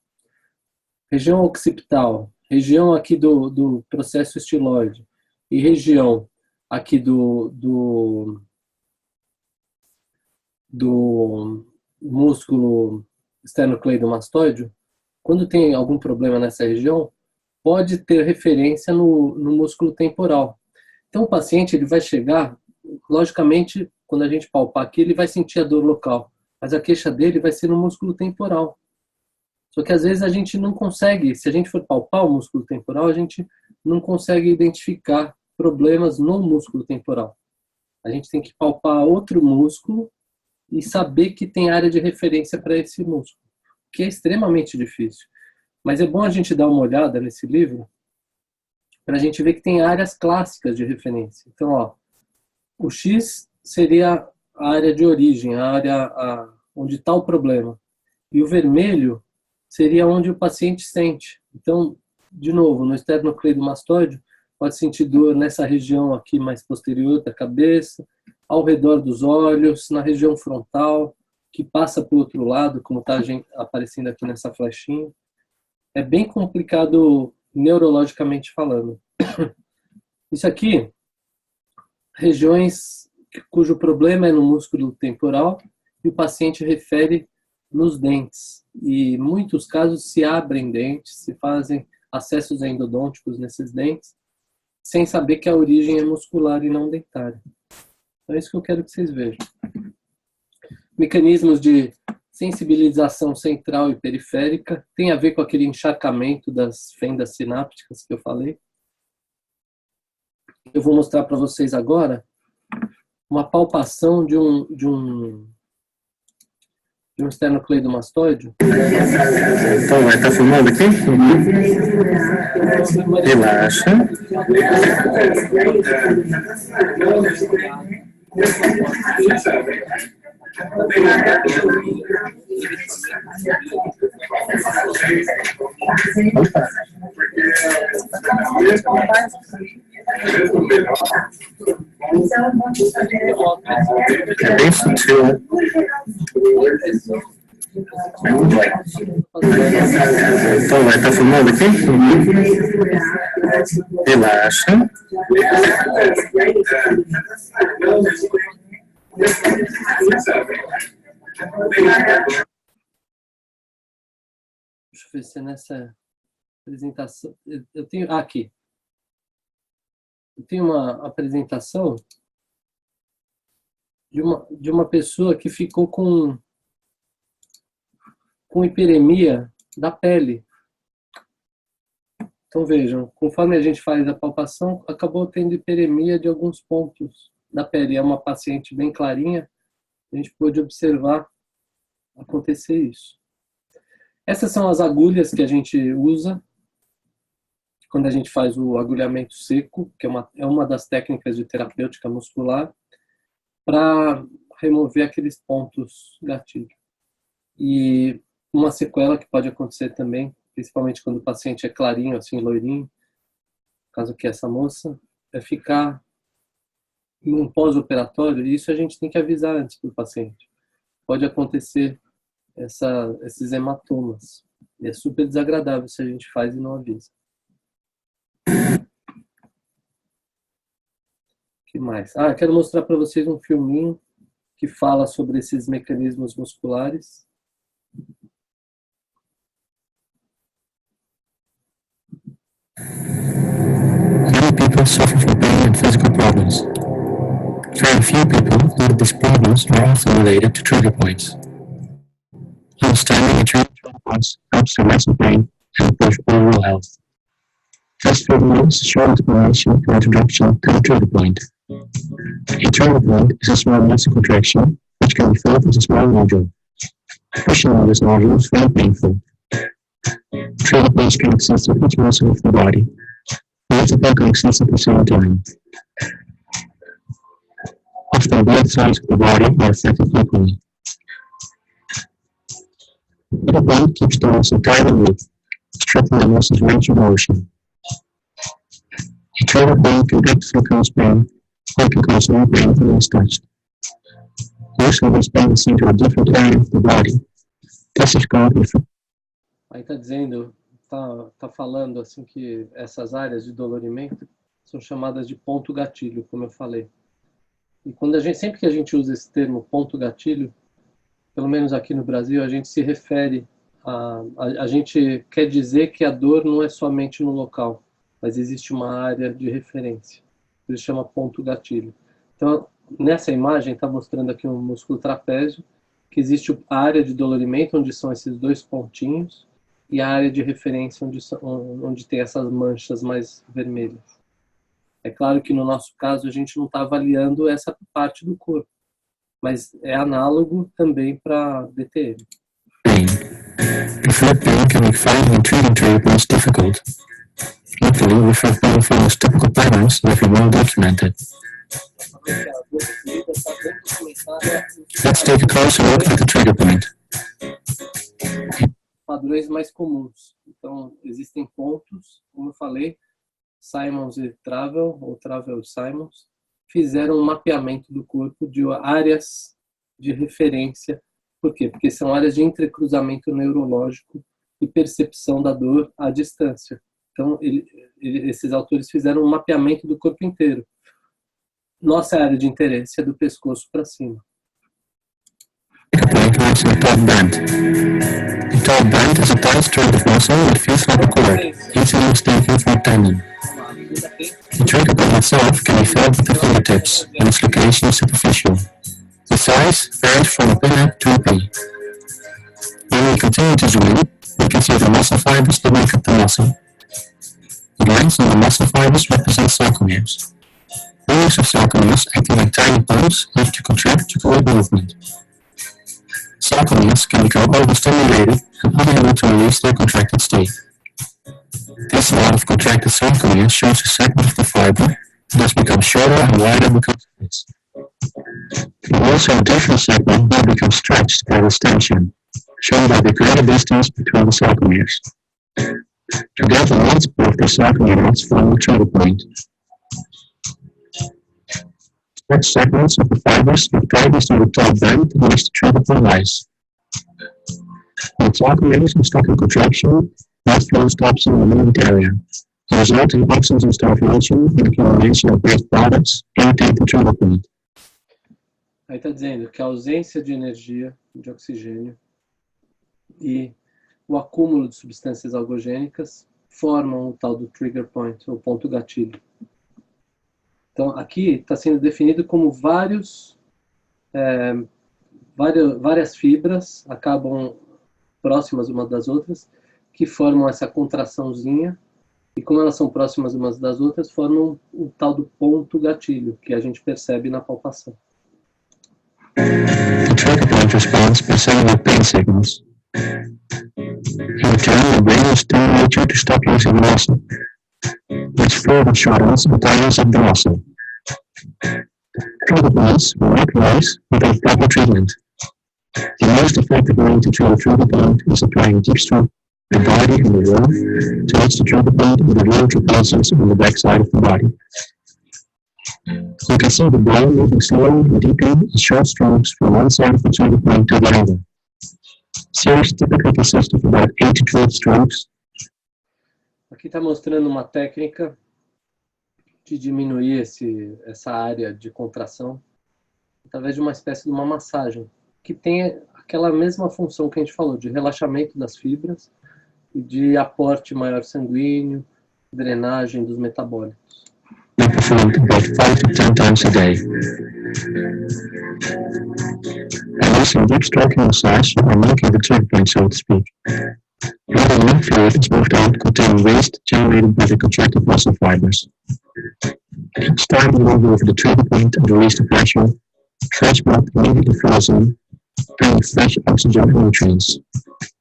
região occipital, região aqui do processo estiloide e região aqui do músculo esternocleidomastoide, quando tem algum problema nessa região, pode ter referência no músculo temporal. Então, o paciente ele vai chegar, logicamente, quando a gente palpar aqui, ele vai sentir a dor local, mas a queixa dele vai ser no músculo temporal. Só que às vezes a gente não consegue, se a gente for palpar o músculo temporal, a gente não consegue identificar problemas no músculo temporal. A gente tem que palpar outro músculo e saber que tem área de referência para esse músculo, que é extremamente difícil. Mas é bom a gente dar uma olhada nesse livro para a gente ver que tem áreas clássicas de referência. Então, ó, o X seria a área de origem, a área onde está o problema. E o vermelho seria onde o paciente sente. Então, de novo, no esternocleidomastoide, pode sentir dor nessa região aqui mais posterior da cabeça, ao redor dos olhos, na região frontal, que passa para o outro lado, como está aparecendo aqui nessa flechinha. É bem complicado neurologicamente falando. Isso aqui, regiões cujo problema é no músculo temporal e o paciente refere nos dentes. E em muitos casos se abrem dentes, se fazem acessos endodônticos nesses dentes, sem saber que a origem é muscular e não dentária. Então é isso que eu quero que vocês vejam. Mecanismos de sensibilização central e periférica tem a ver com aquele encharcamento das fendas sinápticas que eu falei. Eu vou mostrar para vocês agora uma palpação de um esternocleidomastoide. Então, vai estar filmando aqui? Relaxa. É bem sutil, né? Então, vai estar filmando aqui? Relaxa. Deixa eu ver se é nessa apresentação. Eu tenho aqui. Eu tenho uma apresentação de uma pessoa que ficou com hiperemia da pele. Então vejam, conforme a gente faz a palpação, acabou tendo hiperemia de alguns pontos da pele. É uma paciente bem clarinha, a gente pôde observar acontecer isso. Essas são as agulhas que a gente usa quando a gente faz o agulhamento seco, que é uma das técnicas de terapêutica muscular, para remover aqueles pontos gatilho. E uma sequela que pode acontecer também, principalmente quando o paciente é clarinho, assim, loirinho, no caso que essa moça, é ficar em um pós-operatório, e isso a gente tem que avisar antes para o paciente. Pode acontecer esses hematomas. E é super desagradável se a gente faz e não avisa. Aqui mais? Quero mostrar para vocês um filminho que fala sobre esses mecanismos musculares. Many people suffer from pain and physical problems. Very few people know that these problems are often related to trigger points. Understanding and treating trigger points helps to lessen pain and improve overall health. This video is a short explanation or introduction to the trigger point. A trigger point is a small muscle contraction which can be felt as a small nodule. Pushing on this nodule is very painful. Trigger points can exist in each muscle of the body. Multiple can exist at the same time. Often both sides of the body are affected equally. The point keeps the muscle tight and weak, restricting the muscle's range of motion. A trigger point can actively cause pain, or can cause no pain when it's touched. Usually this pain is seen to a different area of the body. This is called a... Aí está dizendo, tá falando assim que essas áreas de dolorimento são chamadas de ponto gatilho, como eu falei. E sempre que a gente usa esse termo ponto gatilho, pelo menos aqui no Brasil, a gente se refere a gente quer dizer que a dor não é somente no local, mas existe uma área de referência. Ele chama ponto gatilho. Então, nessa imagem está mostrando aqui um músculo trapézio, que existe a área de dolorimento, onde são esses dois pontinhos, e a área de referência, onde tem essas manchas mais vermelhas. É claro que no nosso caso a gente não está avaliando essa parte do corpo, mas é análogo também para DTM. The flat pain can be finding and treating trigger points difficult. Luckily, we flat pain follows typical patterns that are well documented. Let's take a closer look at the trigger point. Padrões mais comuns. Então, existem pontos, como eu falei, Simons e Travel, ou Travel e Simons, fizeram um mapeamento do corpo de áreas de referência. Por quê? Porque são áreas de entrecruzamento neurológico e percepção da dor à distância. Então, esses autores fizeram um mapeamento do corpo inteiro. Nossa área de interesse é do pescoço para cima. The top band. The top band is a tight strip of muscle that feels like a cord, easily mistaken for a tendon. The trigger point itself can be felt with the fingertips, and its location is superficial. The size varies from a pinhead to a pea. When we continue to zoom in, we can see the muscle fibers that make up the muscle. The lines on the muscle fibers represent sarcomeres. Rings of sarcomeres acting like tiny pumps help to contract to create movement. Sarcomeres can become overstimulated and unable to release their contracted state. This lot of contracted sarcomeres shows a segment of the fiber that has become shorter and wider because of this. We also have a different segment that becomes stretched by this tension, shown by the greater distance between the sarcomeres. Together, multiple of the sarcomeres form the trigger point. Stretched segments of the fibers give guidance to the top band in which the trigger point lies. When the sarcomeres are stuck in contraction, blood flow stops in the movement area. The resulting oxygen starvation and accumulation of waste products irritate the trigger point. Aí está dizendo que a ausência de energia, de oxigênio, e o acúmulo de substâncias algogênicas formam o tal do trigger point, ou ponto gatilho. Então, aqui está sendo definido como várias fibras acabam próximas umas das outras, que formam essa contraçãozinha, e como elas são próximas umas das outras, formam o tal do ponto gatilho, que a gente percebe na palpação. The trigger point responds by sending out pain signals. In return, the brain is stimulated to stop using the muscle, which further shortens the tires of the muscle. Trigger points will not rise without proper treatment. The most effective way to treat a trigger point is applying deep stroke to the body and the wall to reach the trigger point with the lower trapezes on the back side of the body. You can see the brain moving slowly and deeply in short strokes from one side of the trigger point to the other. Series typically consist of about 8 to 12 strokes. Aqui está mostrando uma técnica de diminuir essa área de contração através de uma espécie de uma massagem, que tem aquela mesma função que a gente falou, de relaxamento das fibras e de aporte maior sanguíneo, drenagem dos metabólitos. Performed about 5 to 10 times a day. And also deep stroking massage or milking the trigger point, so to speak. When the lymph fluid is moved out containing waste generated by the contracted muscle fibers. Each time you move over the trigger point and release the pressure, fresh blood immediately flows in, bringing fresh oxygen and nutrients.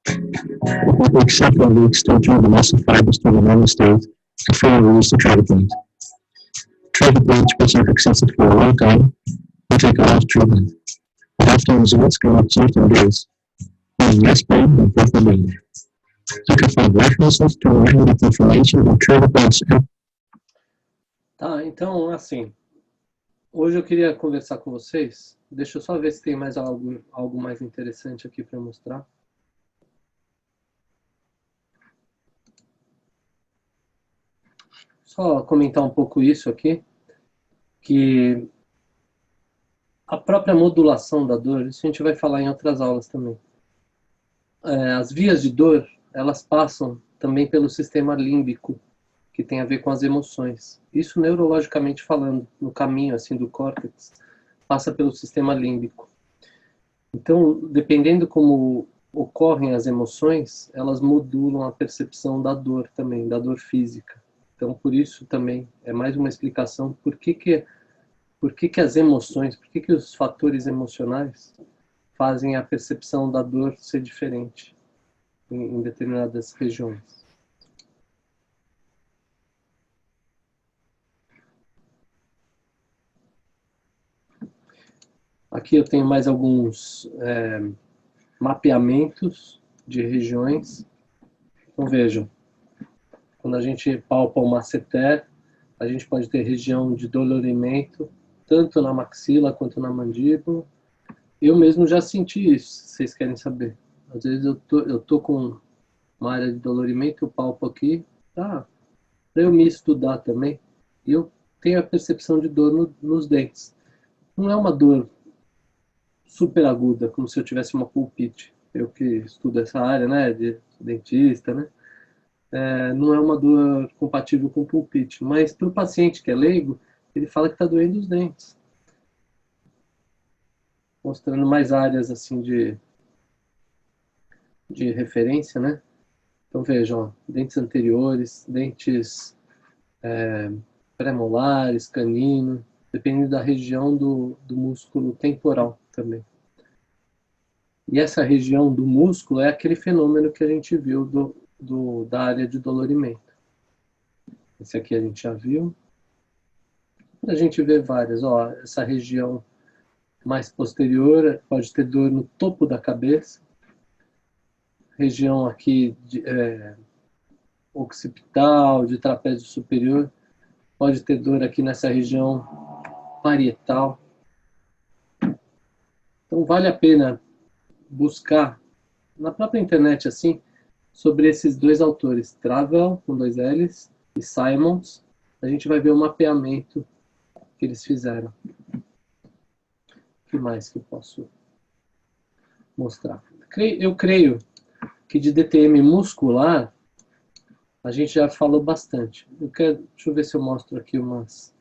It will take several weeks to return the muscle fibers to the normal state and fully release the trigger point. Trigger points which have existed for a long time will take a lot of treatment, but often results can be achieved in days, meaning less pain and profitability. You can find references to relevant information on trigger points. Tá, então, assim, hoje eu queria conversar com vocês. Deixa eu só ver se tem mais algo mais interessante aqui para mostrar. Só comentar um pouco isso aqui, que a própria modulação da dor, isso a gente vai falar em outras aulas também. As vias de dor, elas passam também pelo sistema límbico, que tem a ver com as emoções. Isso neurologicamente falando, no caminho assim do córtex, passa pelo sistema límbico. Então, dependendo como ocorrem as emoções, elas modulam a percepção da dor também, da dor física. Então, por isso também é mais uma explicação por que as emoções, por que os fatores emocionais fazem a percepção da dor ser diferente em determinadas regiões. Aqui eu tenho mais alguns mapeamentos de regiões. Então vejam, quando a gente palpa o masseter, a gente pode ter região de dolorimento, tanto na maxila quanto na mandíbula. Eu mesmo já senti isso, se vocês querem saber. Às vezes eu tô com uma área de dolorimento, eu palpo aqui, tá? Para eu me estudar também, e eu tenho a percepção de dor nos dentes. Não é uma dor super aguda, como se eu tivesse uma pulpite. Eu que estudo essa área, né, de dentista, né? Não é uma dor compatível com pulpite, mas para o paciente que é leigo, ele fala que está doendo os dentes. Mostrando mais áreas assim de referência, né? Então vejam, ó, dentes anteriores, dentes pré-molares, canino, dependendo da região do músculo temporal também. E essa região do músculo é aquele fenômeno que a gente viu da área de dolorimento. Esse aqui a gente já viu. A gente vê várias, ó, essa região mais posterior pode ter dor no topo da cabeça, região aqui occipital, de trapézio superior, pode ter dor aqui nessa região parietal. Então vale a pena buscar na própria internet assim sobre esses dois autores, Travell com 2 L's e Simons. A gente vai ver o mapeamento que eles fizeram. O que mais que eu posso mostrar? Eu creio que de DTM muscular a gente já falou bastante. Deixa eu ver se eu mostro aqui umas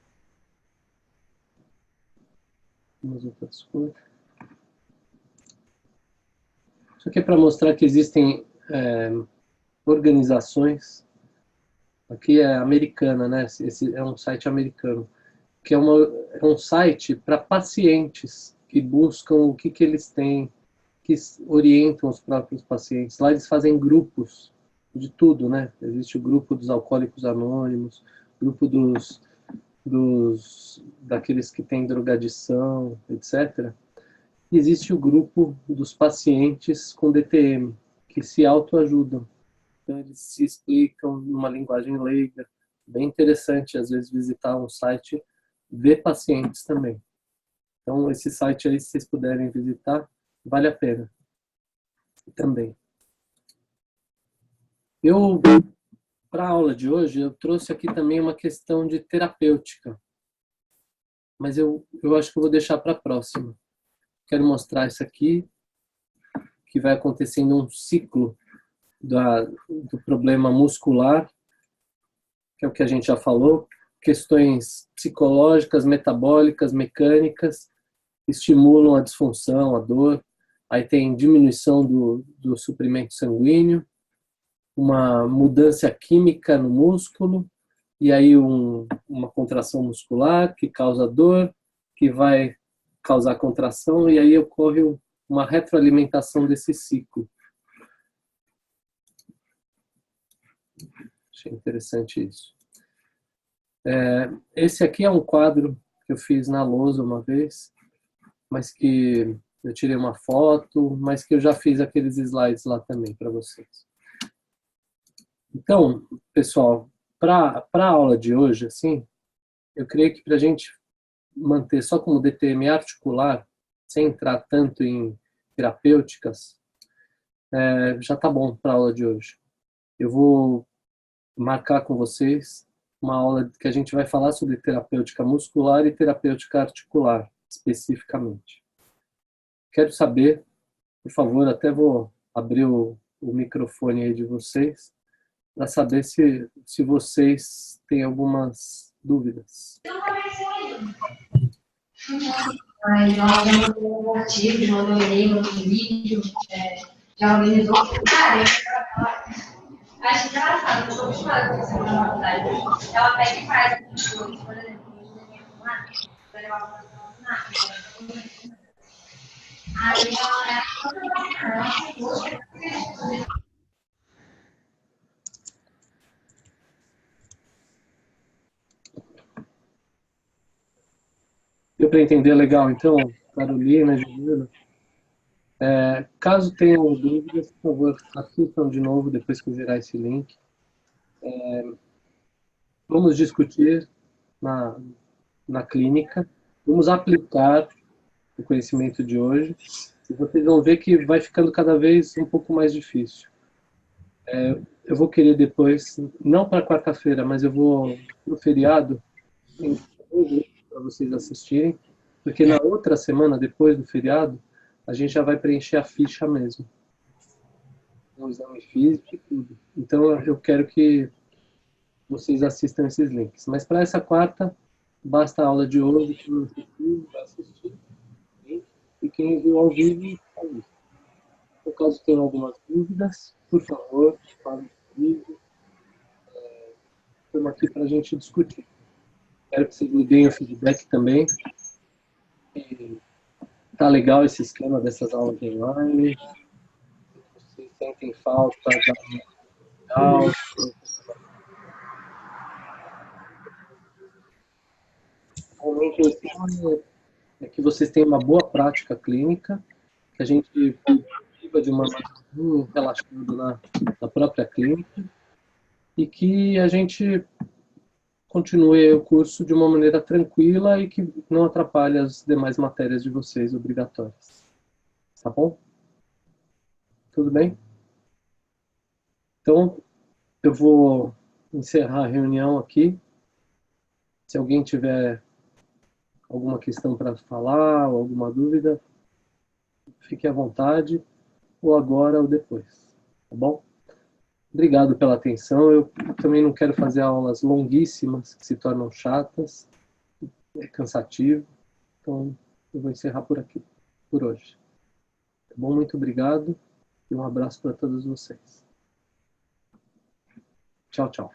outras coisas. Isso aqui é para mostrar que existem organizações. Aqui é americana, né? Esse é um site americano, que é um site para pacientes que buscam o que eles têm, que orientam os próprios pacientes. Lá eles fazem grupos de tudo, né? Existe o grupo dos alcoólicos anônimos, grupo daqueles que têm drogadição, etc. E existe o grupo dos pacientes com DTM, que se autoajudam. Então eles se explicam numa linguagem leiga. Bem interessante, às vezes, visitar um site, ver pacientes também. Então esse site aí, se vocês puderem visitar, vale a pena também. para a aula de hoje, eu trouxe aqui também uma questão de terapêutica, mas eu acho que eu vou deixar para a próxima. Quero mostrar isso aqui, que vai acontecendo um ciclo do problema muscular, que é o que a gente já falou, questões psicológicas, metabólicas, mecânicas, estimulam a disfunção, a dor, aí tem diminuição do suprimento sanguíneo, uma mudança química no músculo, e aí uma contração muscular que causa dor, que vai causar contração, e aí ocorre uma retroalimentação desse ciclo. Achei interessante isso. Esse aqui é um quadro que eu fiz na lousa uma vez, mas que eu tirei uma foto, mas que eu já fiz aqueles slides lá também para vocês. Então, pessoal, para a aula de hoje, assim, eu creio que para a gente manter só como DTM articular, sem entrar tanto em terapêuticas, já tá bom para a aula de hoje. Eu vou marcar com vocês uma aula que a gente vai falar sobre terapêutica muscular e terapêutica articular, especificamente. Quero saber, por favor, até vou abrir o microfone aí de vocês, para saber se vocês têm algumas dúvidas. Mas ela já mandou um artigo, já mandou um e-mail, mandou um vídeo, já organizou. Cara, acho engraçado, eu estou acostumada com isso na faculdade. Ela pega e faz as coisas, por exemplo, vai levar para a aí ela Deu para entender legal, então, Carolina, Juliana? Caso tenham dúvidas, por favor, assistam de novo depois que eu gerar esse link. Vamos discutir na clínica, vamos aplicar o conhecimento de hoje, e vocês vão ver que vai ficando cada vez um pouco mais difícil. Eu vou querer depois, não para quarta-feira, mas eu vou no feriado, para vocês assistirem, porque na outra semana, depois do feriado, a gente já vai preencher a ficha mesmo. Um exame físico e tudo. Então eu quero que vocês assistam esses links. Mas para essa quarta, basta a aula de hoje, que não assistiu, vai assistir. E quem viu ao vivo, está aí. Por caso tenham algumas dúvidas, por favor, falem comigo. Estamos aqui para a gente discutir. Quero que vocês me deem o feedback também. Tá legal esse esquema dessas aulas online. Vocês sentem falta da aula. Realmente o esquema é que vocês tenham uma boa prática clínica, que a gente viva de uma maneira relaxada na própria clínica e que a gente continue o curso de uma maneira tranquila e que não atrapalhe as demais matérias de vocês obrigatórias. Tá bom? Tudo bem? Então, eu vou encerrar a reunião aqui. Se alguém tiver alguma questão para falar ou alguma dúvida, fique à vontade, ou agora ou depois. Tá bom? Obrigado pela atenção. Eu também não quero fazer aulas longuíssimas, que se tornam chatas. É cansativo. Então, eu vou encerrar por aqui, por hoje. Tá bom? Muito obrigado e um abraço para todos vocês. Tchau, tchau.